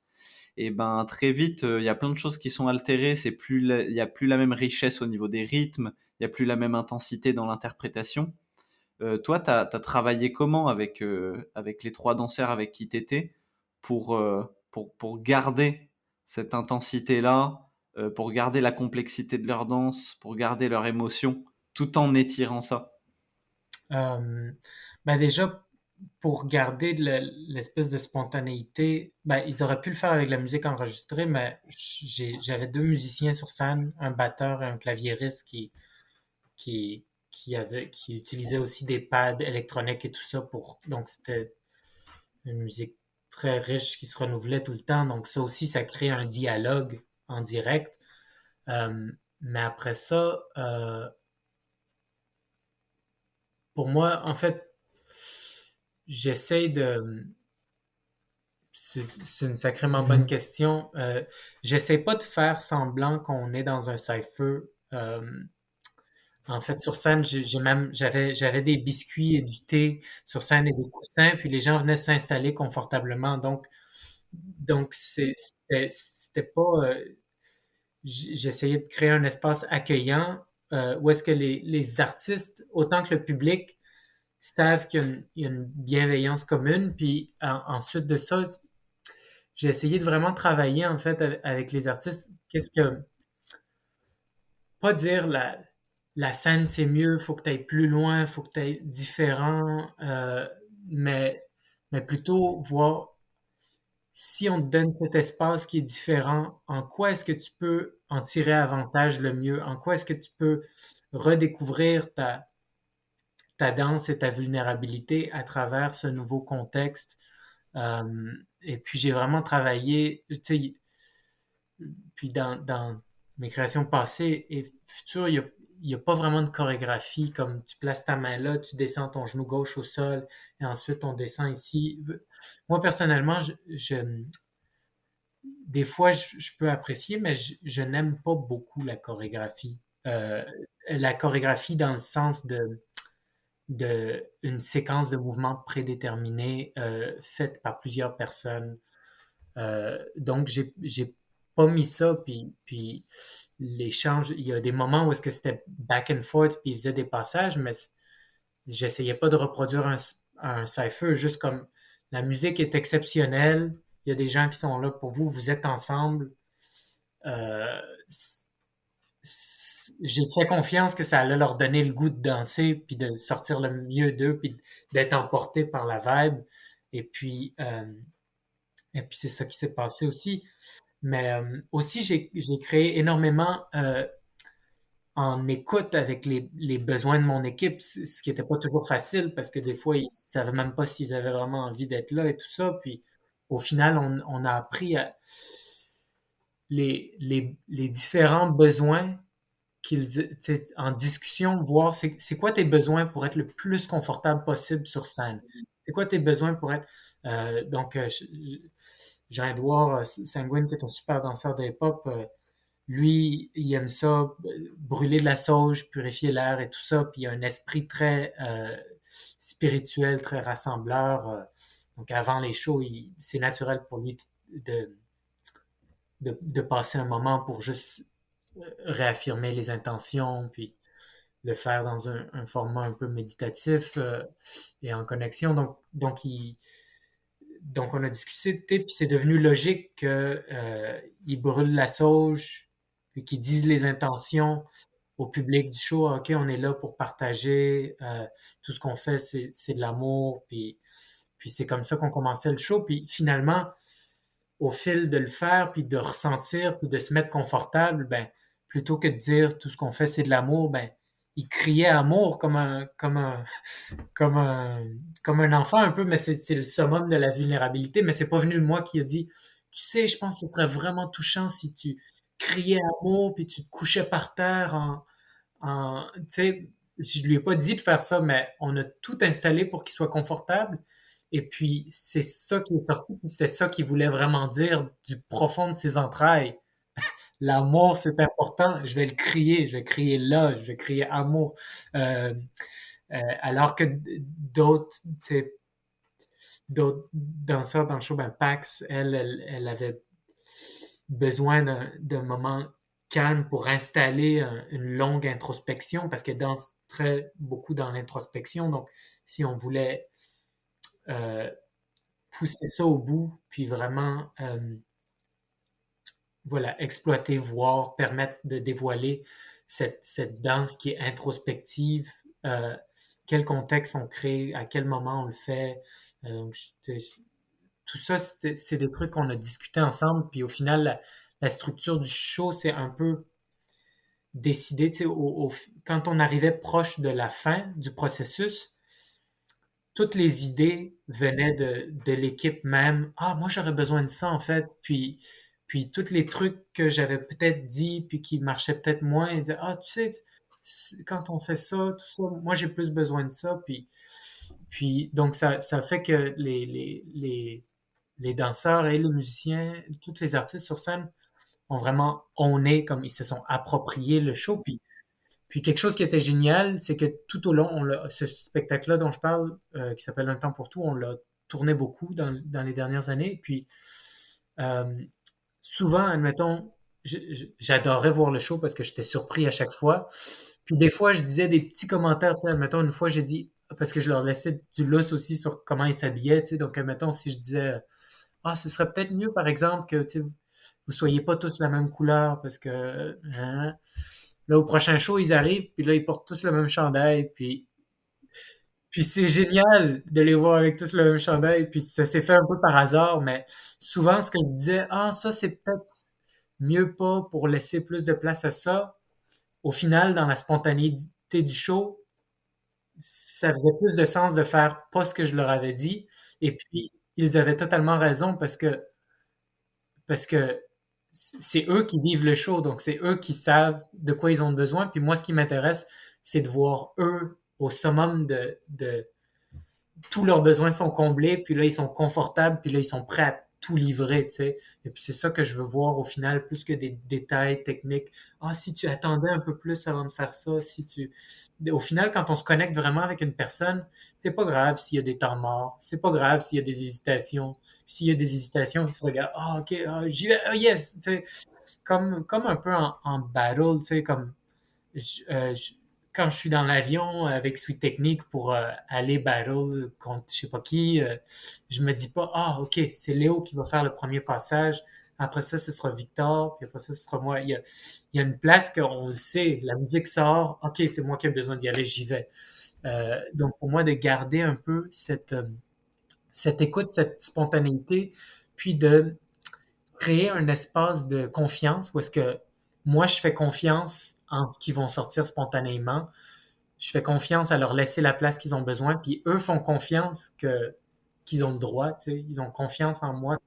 et ben très vite, il y a plein de choses qui sont altérées. Il y a plus la même richesse au niveau des rythmes, il y a plus la même intensité dans l'interprétation. Toi, t'as travaillé comment avec les trois danseurs avec qui t'étais pour garder cette intensité-là, pour garder la complexité de leur danse, pour garder leur émotion, tout en étirant ça? Euh, ben déjà, pour garder l'espèce de spontanéité, ben, ils auraient pu le faire avec la musique enregistrée, mais j'avais deux musiciens sur scène, un batteur et un claviériste qui, qui utilisaient aussi des pads électroniques et tout ça donc c'était une musique très riche qui se renouvelait tout le temps. Donc ça aussi, ça crée un dialogue en direct. Mais après ça, pour moi, en fait, j'essaie de... C'est une sacrément bonne question. J'essaie pas de faire semblant qu'on est dans un cypher. En fait, sur scène, j'avais des biscuits et du thé sur scène et des coussins, puis les gens venaient s'installer confortablement. Donc c'était pas. J'essayais de créer un espace accueillant où est-ce que les artistes, autant que le public, savent qu'il y a une bienveillance commune. Puis ensuite de ça, j'ai essayé de vraiment travailler en fait avec les artistes. Qu'est-ce que pas dire la scène c'est mieux, faut que tu ailles plus loin, faut que tu ailles différent, mais, mais plutôt voir si on te donne cet espace qui est différent, en quoi est-ce que tu peux en tirer avantage le mieux, en quoi est-ce que tu peux redécouvrir ta danse et ta vulnérabilité à travers ce nouveau contexte. Et puis j'ai vraiment travaillé, tu sais, puis dans mes créations passées et futures, il y a pas vraiment de chorégraphie comme tu places ta main là, tu descends ton genou gauche au sol et ensuite on descend ici. Moi, personnellement, des fois, je peux apprécier, mais je n'aime pas beaucoup la chorégraphie. Euh, la chorégraphie dans le sens de une séquence de mouvements prédéterminée faite par plusieurs personnes. Donc, j'ai pas mis ça, puis l'échange, il y a des moments où est-ce que c'était back and forth, puis il faisait des passages, mais j'essayais pas de reproduire un cypher, juste comme la musique est exceptionnelle, il y a des gens qui sont là pour vous, vous êtes ensemble. Euh, j'ai fait confiance que ça allait leur donner le goût de danser, puis de sortir le mieux d'eux, puis d'être emporté par la vibe. Et puis, euh, et puis c'est ça qui s'est passé aussi. Mais aussi, j'ai créé énormément en écoute avec les besoins de mon équipe, ce qui n'était pas toujours facile parce que des fois, ils ne savaient même pas s'ils avaient vraiment envie d'être là et tout ça. Puis au final, on a appris les différents besoins en discussion, voir c'est quoi tes besoins pour être le plus confortable possible sur scène. C'est quoi tes besoins pour être... Jean-Edouard Sanguine, qui est un super danseur de hip-hop, lui, il aime ça, brûler de la sauge, purifier l'air et tout ça, puis il a un esprit très spirituel, très rassembleur. Donc avant les shows, c'est naturel pour lui de passer un moment pour juste réaffirmer les intentions, puis le faire dans un format un peu méditatif et en connexion. Donc on a discuté, puis c'est devenu logique que ils brûlent la sauge, puis qu'ils disent les intentions au public du show. OK, on est là pour partager. Tout ce qu'on fait, c'est de l'amour. Puis c'est comme ça qu'on commençait le show. Puis finalement, au fil de le faire, puis de ressentir, puis de se mettre confortable, ben, plutôt que de dire tout ce qu'on fait, c'est de l'amour, ben, il criait amour comme un, comme un enfant un peu, mais c'est le summum de la vulnérabilité. Mais c'est pas venu de moi qui a dit, tu sais, je pense que ce serait vraiment touchant si tu criais amour, puis tu te couchais par terre tu sais, je lui ai pas dit de faire ça, mais on a tout installé pour qu'il soit confortable. Et puis, c'est ça qui est sorti, puis c'est ça qu'il voulait vraiment dire du profond de ses entrailles. L'amour, c'est important. Je vais crier là, je vais crier amour. Euh, alors que d'autres, tu sais, d'autres danseurs dans le show, ben Pax, elle avait besoin d'un moment calme pour installer une longue introspection parce qu'elle danse très beaucoup dans l'introspection. Donc, si on voulait euh, pousser ça au bout, puis vraiment voilà, exploiter, voir, permettre de dévoiler cette danse qui est introspective, euh, quel contexte on crée, à quel moment on le fait. Euh, tout ça, c'est des trucs qu'on a discuté ensemble, puis au final, la structure du show, c'est un peu décidé, tu sais, quand on arrivait proche de la fin du processus, toutes les idées venaient de l'équipe même. Ah, moi, j'aurais besoin de ça, en fait. Puis tous les trucs que j'avais peut-être dit, puis qui marchaient peut-être moins, ils disaient, ah, tu sais, quand on fait ça, tout ça, moi, j'ai plus besoin de ça. Puis donc, ça fait que les danseurs et les musiciens, tous les artistes sur scène ont vraiment owné, comme ils se sont appropriés le show. Puis quelque chose qui était génial, c'est que tout au long, ce spectacle-là dont je parle, qui s'appelle Un temps pour tout, on l'a tourné beaucoup dans les dernières années. Puis euh, souvent, admettons, j'adorais voir le show parce que j'étais surpris à chaque fois. Puis des fois, je disais des petits commentaires, tu sais, admettons, une fois, j'ai dit, parce que je leur laissais du lousse aussi sur comment ils s'habillaient, tu sais, donc admettons, si je disais, ah, ce serait peut-être mieux, par exemple, que, tu sais, vous soyez pas tous la même couleur, parce que, hein. Là, au prochain show, ils arrivent, puis là, ils portent tous le même chandail, puis c'est génial de les voir avec tous le même chandail, puis ça s'est fait un peu par hasard, mais souvent, ce que je disais, ah, ça, c'est peut-être mieux pas pour laisser plus de place à ça. Au final, dans la spontanéité du show, ça faisait plus de sens de faire pas ce que je leur avais dit, et puis, ils avaient totalement raison parce que c'est eux qui vivent le show, donc c'est eux qui savent de quoi ils ont besoin. Puis moi, ce qui m'intéresse, c'est de voir eux au summum de tous leurs besoins sont comblés, puis là, ils sont confortables, puis là, ils sont prêts à tout livrer, tu sais. Et puis c'est ça que je veux voir au final, plus que des détails techniques. Ah, si tu attendais un peu plus avant de faire ça, si tu... Au final, quand on se connecte vraiment avec une personne, c'est pas grave s'il y a des temps morts, c'est pas grave s'il y a des hésitations. Puis s'il y a des hésitations, tu regardes, ah, ok, ah, j'y vais, ah, yes, tu sais. Comme un peu en battle, tu sais, comme je- euh, je- quand je suis dans l'avion avec Sweet Technique pour aller battle contre je sais pas qui, je me dis pas, ah, ok, c'est Léo qui va faire le premier passage. Après ça, ce sera Victor, puis après ça, ce sera moi. Il y a une place qu'on le sait, la musique sort, ok, c'est moi qui ai besoin d'y aller, j'y vais. Donc, pour moi, de garder un peu cette écoute, cette spontanéité, puis de créer un espace de confiance où est-ce que moi, je fais confiance en ce qu'ils vont sortir spontanément. Je fais confiance à leur laisser la place qu'ils ont besoin, puis eux font confiance qu'ils ont le droit, tu sais, ils ont confiance en moi.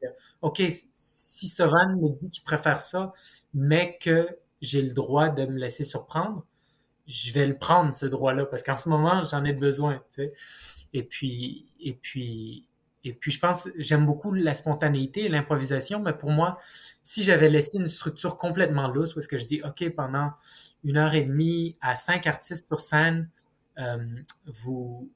OK, si Sovan me dit qu'il préfère ça, mais que j'ai le droit de me laisser surprendre, je vais le prendre, ce droit-là, parce qu'en ce moment, j'en ai besoin, tu sais. Et puis, et puis, et puis, je pense, j'aime beaucoup la spontanéité et l'improvisation, mais pour moi, si j'avais laissé une structure complètement lousse, où est-ce que je dis, OK, pendant 1 heure et demie à 5 artistes sur scène, euh, vous,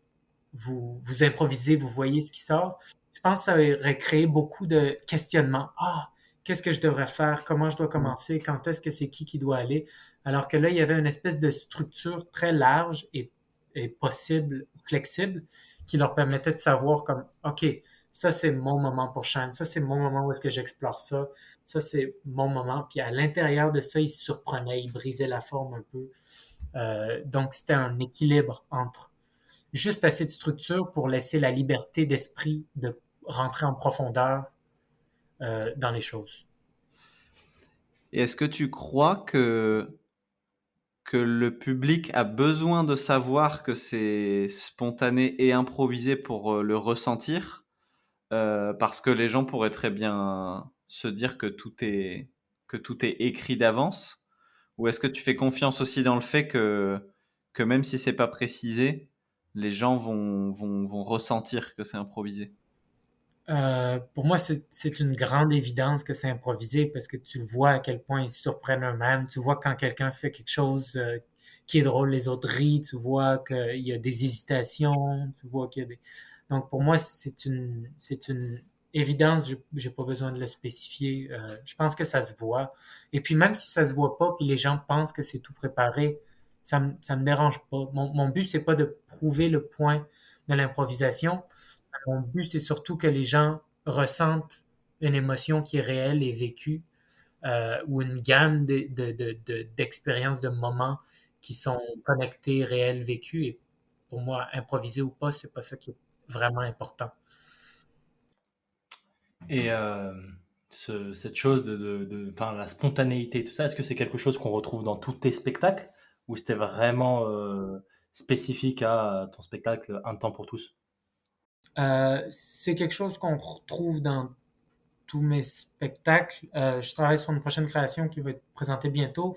vous improvisez, vous voyez ce qui sort, je pense que ça aurait créé beaucoup de questionnements. Ah, qu'est-ce que je devrais faire, comment je dois commencer, quand est-ce que c'est qui doit aller. Alors que là, il y avait une espèce de structure très large et possible, flexible, qui leur permettait de savoir comme, OK, ça c'est mon moment pour Shine, ça c'est mon moment où est-ce que j'explore ça, ça c'est mon moment. Puis à l'intérieur de ça, ils se surprenaient, ils brisaient la forme un peu. Donc c'était un équilibre entre juste assez de structure pour laisser la liberté d'esprit de rentrer en profondeur dans les choses. Et est-ce que tu crois que le public a besoin de savoir que c'est spontané et improvisé pour le ressentir? Parce que les gens pourraient très bien se dire que tout est écrit d'avance? Ou est-ce que tu fais confiance aussi dans le fait que même si c'est pas précisé, les gens vont ressentir que c'est improvisé? Pour moi, c'est une grande évidence que c'est improvisé parce que tu vois à quel point ils se surprennent eux-mêmes. Tu vois quand quelqu'un fait quelque chose qui est drôle, les autres rient. Tu vois qu'il y a des hésitations. Tu vois qu'il y a des... Donc pour moi, c'est une évidence. J'ai pas besoin de le spécifier. Je pense que ça se voit. Et puis même si ça se voit pas, puis les gens pensent que c'est tout préparé, ça me dérange pas. Mon but, c'est pas de prouver le point de l'improvisation. Mon but, c'est surtout que les gens ressentent une émotion qui est réelle et vécue, ou une gamme d'expériences, de moments qui sont connectés, réels, vécus. Et pour moi, improviser ou pas, c'est pas ça qui est vraiment important. Et cette chose enfin, la spontanéité, tout ça, est-ce que c'est quelque chose qu'on retrouve dans tous tes spectacles ou c'était vraiment spécifique à ton spectacle Un temps pour tous? C'est quelque chose qu'on retrouve dans tous mes spectacles. Je travaille sur une prochaine création qui va être présentée bientôt,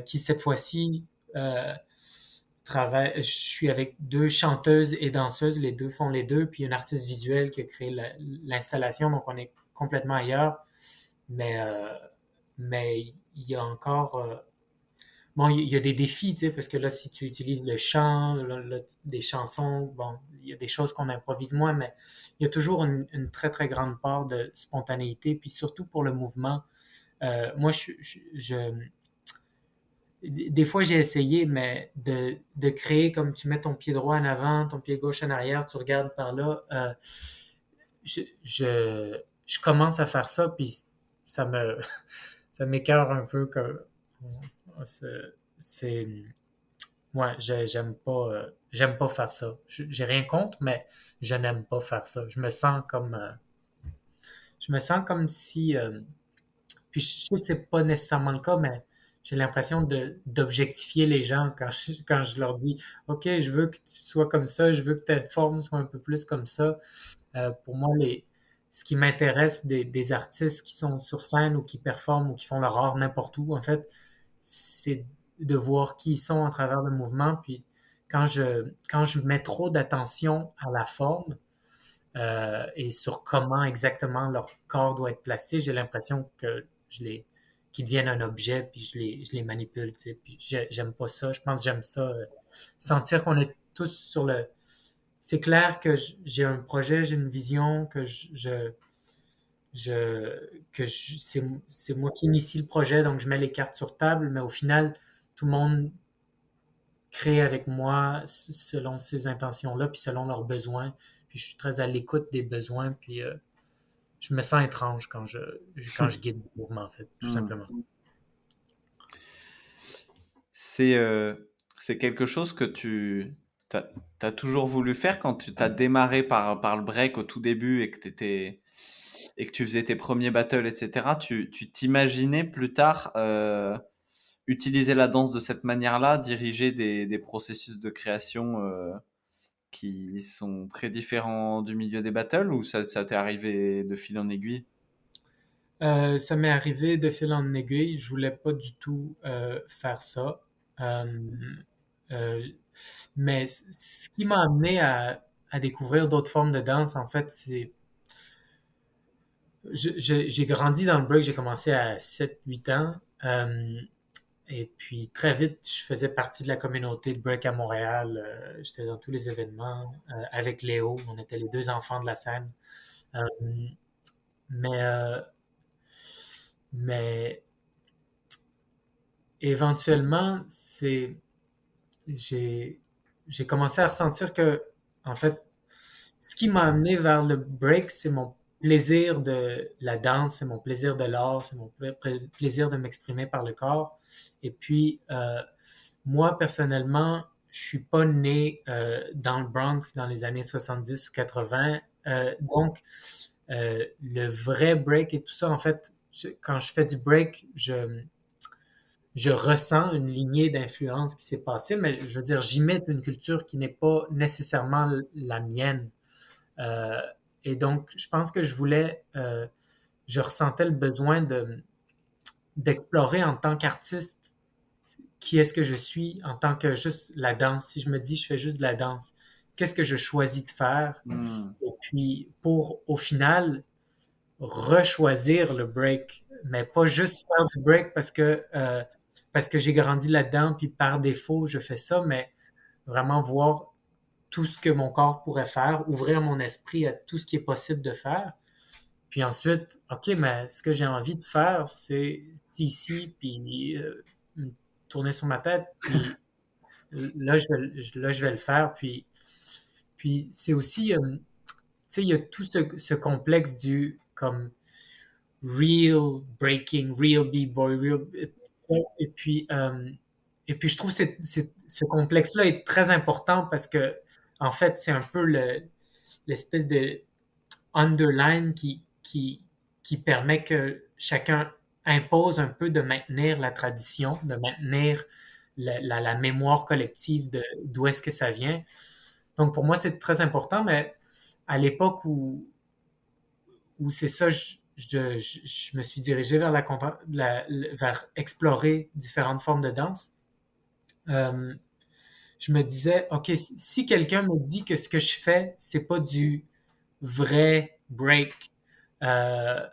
qui cette fois-ci je suis avec deux chanteuses et danseuses, les deux font les deux, puis un artiste visuel qui a créé l'installation, donc on est complètement ailleurs. Mais, euh, mais il y a encore... bon, il y a des défis, tu sais, parce que là, si tu utilises le chant, des chansons, bon, il y a des choses qu'on improvise moins, mais il y a toujours une très, très grande part de spontanéité, puis surtout pour le mouvement. Moi, des fois, j'ai essayé, mais de créer comme tu mets ton pied droit en avant, ton pied gauche en arrière, tu regardes par là. Je, je commence à faire ça, puis ça me, ça m'écœure un peu comme c'est moi, j'aime pas faire ça. J'ai rien contre, mais je n'aime pas faire ça. Je me sens comme si puis je sais que c'est pas nécessairement le cas, mais j'ai l'impression d'objectifier les gens quand je leur dis OK, je veux que tu sois comme ça, je veux que ta forme soit un peu plus comme ça. Pour moi, ce qui m'intéresse des artistes qui sont sur scène ou qui performent ou qui font leur art n'importe où, en fait, c'est de voir qui ils sont à travers le mouvement. Puis quand je mets trop d'attention à la forme, et sur comment exactement leur corps doit être placé, j'ai l'impression que qu'ils deviennent un objet, puis je les manipule, tu sais. Puis j'aime pas ça. Je pense que j'aime ça, sentir qu'on est tous sur le... C'est clair que j'ai un projet, j'ai une vision, c'est moi qui initie le projet, donc je mets les cartes sur table, mais au final, tout le monde crée avec moi selon ces intentions-là, puis selon leurs besoins. Puis je suis très à l'écoute des besoins, puis je me sens étrange quand je guide le mouvement, en fait, tout simplement. C'est quelque chose que tu as toujours voulu faire quand tu t'as démarré par le break au tout début et que tu faisais tes premiers battles, etc. Tu t'imaginais plus tard utiliser la danse de cette manière-là, diriger des processus de création qui sont très différents du milieu des battles, ou ça t'est arrivé de fil en aiguille? Ça m'est arrivé de fil en aiguille. Je voulais pas du tout faire ça. Euh, euh, mais ce qui m'a amené à découvrir d'autres formes de danse, en fait, c'est... J'ai grandi dans le break, j'ai commencé à 7 8 ans. Et puis très vite, je faisais partie de la communauté de break à Montréal. J'étais dans tous les événements avec Léo. On était les deux enfants de la scène. Euh, mais Mais éventuellement, j'ai, j'ai commencé à ressentir que, en fait, ce qui m'a amené vers le break, c'est mon plaisir de la danse, c'est mon plaisir de l'art, c'est mon plaisir de m'exprimer par le corps. Et puis, moi, personnellement, je suis pas né dans le Bronx dans les années 70 ou 80. Donc, le vrai break et tout ça, en fait, quand je fais du break, je ressens une lignée d'influence qui s'est passée, mais je veux dire, j'imite une culture qui n'est pas nécessairement la mienne. Euh, et donc, je pense que je ressentais le besoin d'explorer en tant qu'artiste qui est-ce que je suis en tant que juste la danse. Si je me dis je fais juste de la danse, qu'est-ce que je choisis de faire? Et puis, pour au final, rechoisir le break, mais pas juste faire du break parce que j'ai grandi là-dedans, puis par défaut, je fais ça, mais vraiment voir tout ce que mon corps pourrait faire, ouvrir mon esprit à tout ce qui est possible de faire. Puis ensuite, OK, mais ce que j'ai envie de faire, c'est ici, puis tourner sur ma tête, puis là, je vais le faire. Puis c'est aussi, tu sais, il y a tout ce complexe du comme real breaking, real b-boy, real. Et puis je trouve que ce complexe-là est très important parce que, en fait, c'est un peu l'espèce de underline qui permet que chacun impose un peu de maintenir la tradition, de maintenir la mémoire collective d'où est-ce que ça vient. Donc pour moi, c'est très important, mais à l'époque où c'est ça, je me suis dirigé vers vers explorer différentes formes de danse. Euh, je me disais, OK, si quelqu'un me dit que ce que je fais, c'est pas du vrai break, euh,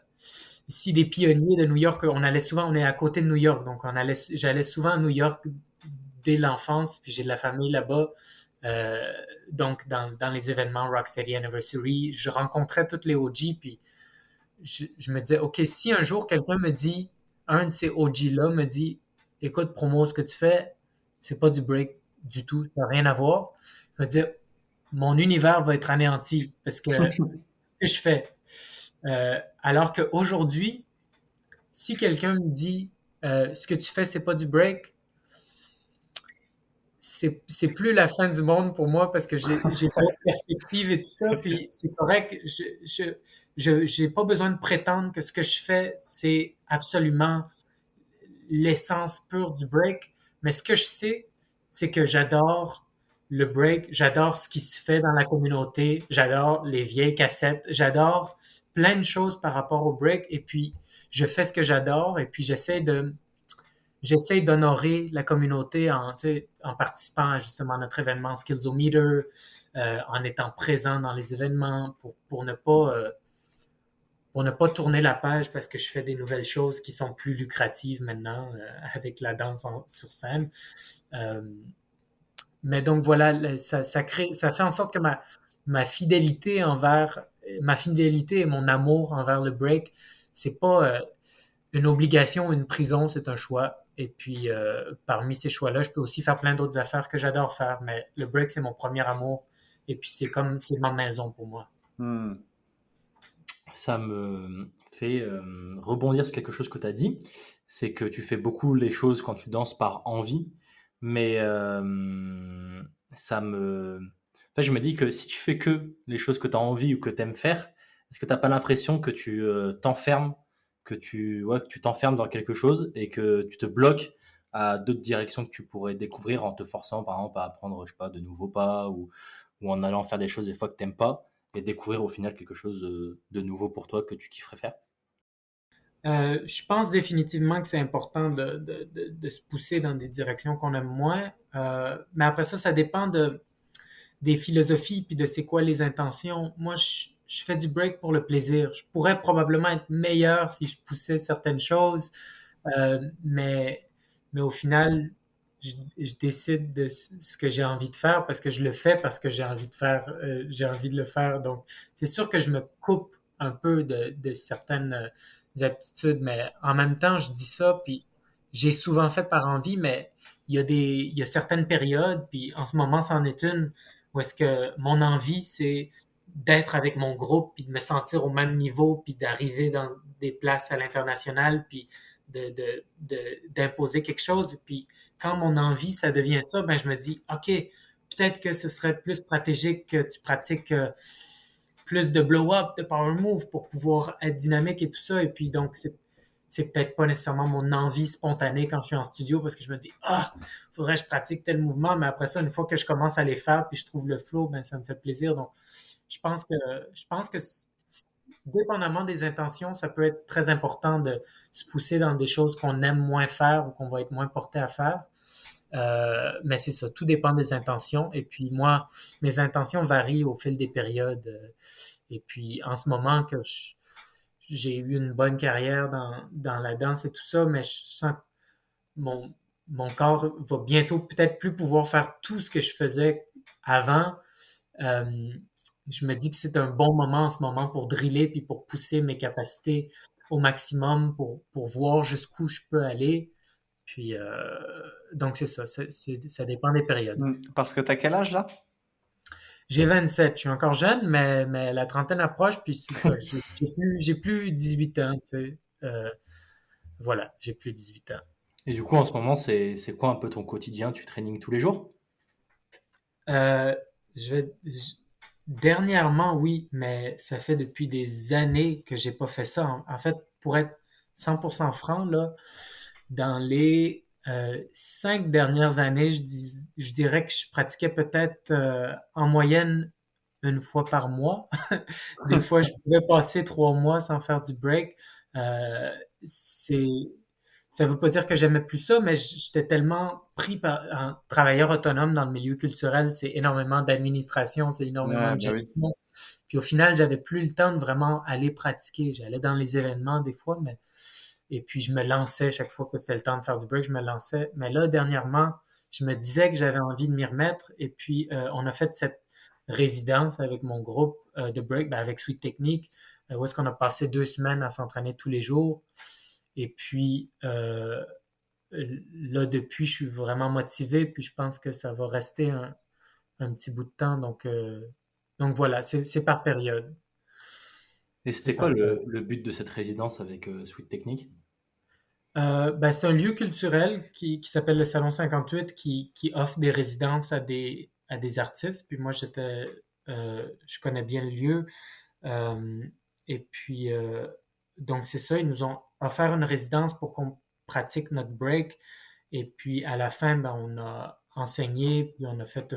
si des pionniers de New York, on est à côté de New York, donc j'allais souvent à New York dès l'enfance, puis j'ai de la famille là-bas. Euh, donc, dans les événements Rocksteady Anniversary, je rencontrais toutes les OG, puis je me disais, OK, si un jour quelqu'un me dit, un de ces OG-là me dit, écoute, promo, ce que tu fais, c'est pas du break du tout, ça n'a rien à voir. Je me dire, mon univers va être anéanti parce que ce que je fais. Alors qu'aujourd'hui, si quelqu'un me dit, ce que tu fais, c'est pas du break, c'est plus la fin du monde pour moi parce que j'ai pas de perspective et tout ça, puis c'est correct. J'ai pas besoin de prétendre que ce que je fais, c'est absolument l'essence pure du break, mais ce que je sais, c'est que j'adore le break, j'adore ce qui se fait dans la communauté, j'adore les vieilles cassettes, j'adore plein de choses par rapport au break, et puis je fais ce que j'adore, et puis j'essaie d'honorer la communauté en participant à justement notre événement Skillsometer, en étant présent dans les événements pour ne pas tourner la page parce que je fais des nouvelles choses qui sont plus lucratives maintenant avec la danse sur scène. Euh, mais donc voilà, ça fait en sorte que ma fidélité et mon amour envers le break, c'est pas une obligation ou une prison, c'est un choix. Et puis, parmi ces choix-là, je peux aussi faire plein d'autres affaires que j'adore faire, mais le break, c'est mon premier amour. Et puis, c'est ma maison pour moi. Ça me fait rebondir sur quelque chose que tu as dit. C'est que tu fais beaucoup les choses quand tu danses par envie, mais ça me... En fait, je me dis que si tu fais que les choses que tu as envie ou que tu aimes faire, est-ce que tu n'as pas l'impression que tu t'enfermes, que tu t'enfermes dans quelque chose et que tu te bloques à d'autres directions que tu pourrais découvrir en te forçant, par exemple, à apprendre, je sais pas, de nouveaux pas ou en allant faire des choses des fois que tu n'aimes pas et découvrir au final quelque chose de nouveau pour toi que tu kifferais faire? Je pense définitivement que c'est important de se pousser dans des directions qu'on aime moins. Mais après ça, ça dépend des philosophies puis de c'est quoi les intentions. Moi, je fais du break pour le plaisir. Je pourrais probablement être meilleur si je poussais certaines choses, euh, mais, mais au final, je décide de ce que j'ai envie de faire parce que je le fais parce que j'ai envie de faire, j'ai envie de le faire. Donc, c'est sûr que je me coupe un peu de aptitudes. Mais en même temps, je dis ça, puis j'ai souvent fait par envie, mais il y a certaines périodes, puis en ce moment, c'en est une, où est-ce que mon envie, c'est d'être avec mon groupe, puis de me sentir au même niveau, puis d'arriver dans des places à l'international, puis d'imposer quelque chose. Puis quand mon envie, ça devient ça, ben je me dis, OK, peut-être que ce serait plus stratégique que tu pratiques plus de blow-up, de power move pour pouvoir être dynamique et tout ça. Et puis donc, c'est peut-être pas nécessairement mon envie spontanée quand je suis en studio parce que je me dis, ah, faudrait que je pratique tel mouvement, mais après ça, une fois que je commence à les faire puis je trouve le flow, ben ça me fait plaisir. Donc, je pense que, je pense que dépendamment des intentions, ça peut être très important de se pousser dans des choses qu'on aime moins faire ou qu'on va être moins porté à faire. Mais c'est ça, tout dépend des intentions. Et puis moi, mes intentions varient au fil des périodes. Et puis en ce moment que j'ai eu une bonne carrière dans la danse et tout ça, mais je sens que mon, mon corps va bientôt peut-être plus pouvoir faire tout ce que je faisais avant. Euh, je me dis que c'est un bon moment en ce moment pour driller puis pour pousser mes capacités au maximum pour voir jusqu'où je peux aller. Puis, donc c'est ça, ça dépend des périodes. Parce que tu as quel âge là? J'ai 27, je suis encore jeune, mais la trentaine approche, puis c'est ça, j'ai plus 18 ans, tu sais. Voilà, j'ai plus 18 ans. Et du coup, en ce moment, c'est quoi un peu ton quotidien? Tu trainings tous les jours? Euh, je vais, je- Dernièrement, oui, mais ça fait depuis des années que j'ai pas fait ça. En fait, pour être 100% franc, là, dans les 5 dernières années, je dirais que je pratiquais peut-être en moyenne une fois par mois. Des fois, je pouvais passer 3 mois sans faire du break. Euh, c'est, Ça veut pas dire que j'aimais plus ça, mais j'étais tellement pris par un travailleur autonome dans le milieu culturel. C'est énormément d'administration, c'est énormément Ouais, de bah oui. gestion. Puis au final, j'avais plus le temps de vraiment aller pratiquer. J'allais dans les événements des fois, mais et puis je me lançais chaque fois que c'était le temps de faire du break, je me lançais. Mais là, dernièrement, je me disais que j'avais envie de m'y remettre. Et puis on a fait cette résidence avec mon groupe de break, ben, avec Sweet Technique, où est-ce qu'on a passé 2 semaines à s'entraîner tous les jours. Et puis là, depuis, je suis vraiment motivé, puis je pense que ça va rester un petit bout de temps. Donc voilà, c'est par période. Et C'est c'était quoi par période. le but de cette résidence avec Sweet Technique? Ben, c'est un lieu culturel qui s'appelle le Salon 58 qui offre des résidences à des artistes. Puis moi, je connais bien le lieu. Euh, et puis, donc c'est ça, ils nous ont offert une résidence pour qu'on pratique notre break. Et puis à la fin, ben, on a enseigné, puis on a fait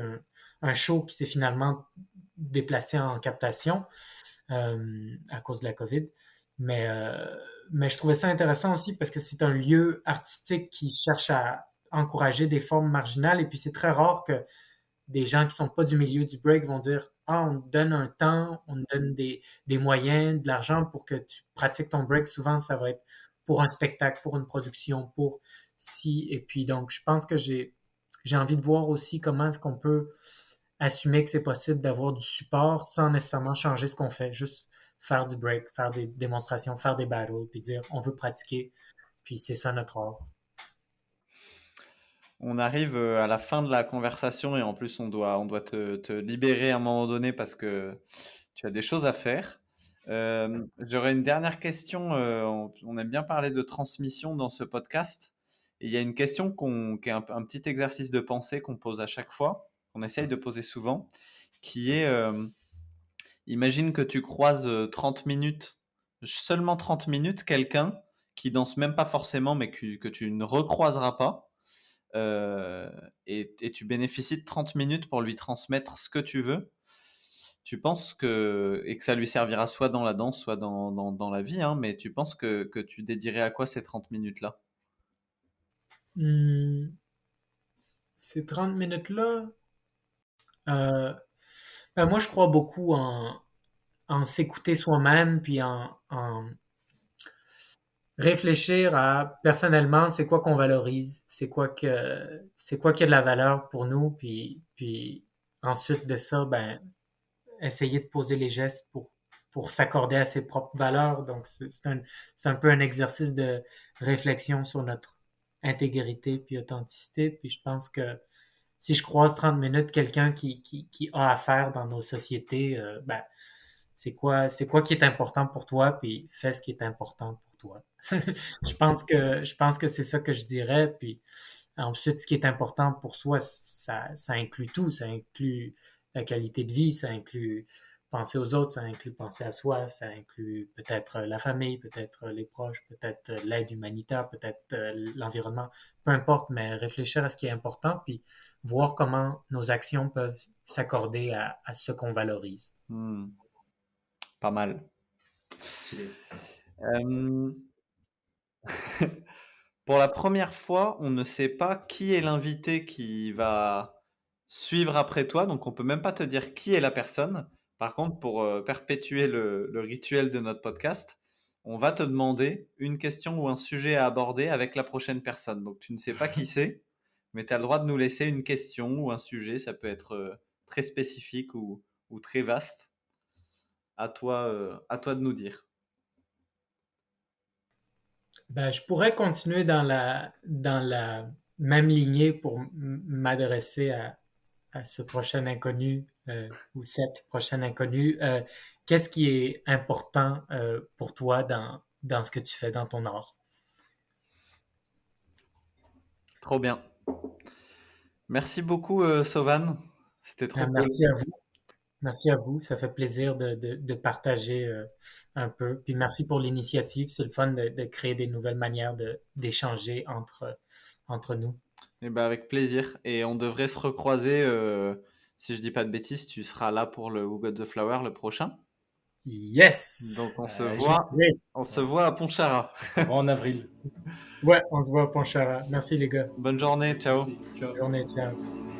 un show qui s'est finalement déplacé en captation à cause de la COVID. Mais, euh, mais je trouvais ça intéressant aussi parce que c'est un lieu artistique qui cherche à encourager des formes marginales. Et puis c'est très rare que des gens qui sont pas du milieu du break vont dire ah, on te donne un temps, on te donne des moyens, de l'argent pour que tu pratiques ton break. Souvent, ça va être pour un spectacle, pour une production, pour si. Et puis, donc, je pense que j'ai envie de voir aussi comment est-ce qu'on peut assumer que c'est possible d'avoir du support sans nécessairement changer ce qu'on fait. Juste faire du break, faire des démonstrations, faire des battles, puis dire on veut pratiquer, puis c'est ça notre art. On arrive à la fin de la conversation et en plus on doit te libérer à un moment donné parce que tu as des choses à faire. J'aurais une dernière question. On aime bien parler de transmission dans ce podcast. Et il y a une question qui est un petit exercice de pensée qu'on pose à chaque fois, qu'on essaye de poser souvent, qui est imagine que tu croises 30 minutes, seulement 30 minutes, quelqu'un qui danse même pas forcément, mais que tu ne recroiseras pas. euh, et tu bénéficies de 30 minutes pour lui transmettre ce que tu veux. Tu penses et que ça lui servira soit dans la danse, soit dans la vie, hein, mais tu penses que tu dédierais à quoi ces 30 minutes-là? Hmm, ces 30 minutes-là, euh, ben moi je crois beaucoup en s'écouter soi-même, puis en réfléchir à personnellement c'est quoi qu'on valorise, c'est quoi qui a de la valeur pour nous, puis ensuite de ça, ben essayer de poser les gestes pour s'accorder à ses propres valeurs. Donc, c'est un peu un exercice de réflexion sur notre intégrité puis authenticité. Puis je pense que si je croise 30 minutes quelqu'un qui a affaire dans nos sociétés, ben, c'est quoi qui est important pour toi, puis fais ce qui est important pour toi. Je pense que c'est ça que je dirais. Puis ensuite, ce qui est important pour soi, ça inclut tout. Ça inclut la qualité de vie, ça inclut penser aux autres, ça inclut penser à soi, ça inclut peut-être la famille, peut-être les proches, peut-être l'aide humanitaire, peut-être l'environnement, peu importe, mais réfléchir à ce qui est important, puis voir comment nos actions peuvent s'accorder à ce qu'on valorise. Pas mal. Pour la première fois, on ne sait pas qui est l'invité qui va suivre après toi, donc on peut même pas te dire qui est la personne. Par contre, pour perpétuer le rituel de notre podcast, on va te demander une question ou un sujet à aborder avec la prochaine personne. Donc tu ne sais pas qui c'est, mais tu as le droit de nous laisser une question ou un sujet. Ça peut être très spécifique ou très vaste. À toi de nous dire. Ben, je pourrais continuer dans la même lignée pour m'adresser à ce prochain inconnu ou cette prochaine inconnue. Qu'est-ce qui est important pour toi dans ce que tu fais dans ton art? Trop bien. Merci beaucoup, Sovan. C'était trop cool. Merci à vous. Merci à vous. Ça fait plaisir de partager un peu. Puis merci pour l'initiative. C'est le fun de créer des nouvelles manières d'échanger entre nous. Eh ben, avec plaisir. Et on devrait se recroiser, si je dis pas de bêtises, tu seras là pour le Who Got the Flower le prochain. Yes! Donc on se j'y voit, serai. on se voit à Pontcharra. Ça va en avril. Ouais, on se voit à Pontcharra. Merci les gars. Bonne journée, ciao. Merci. Ciao. Bonne journée, ciao.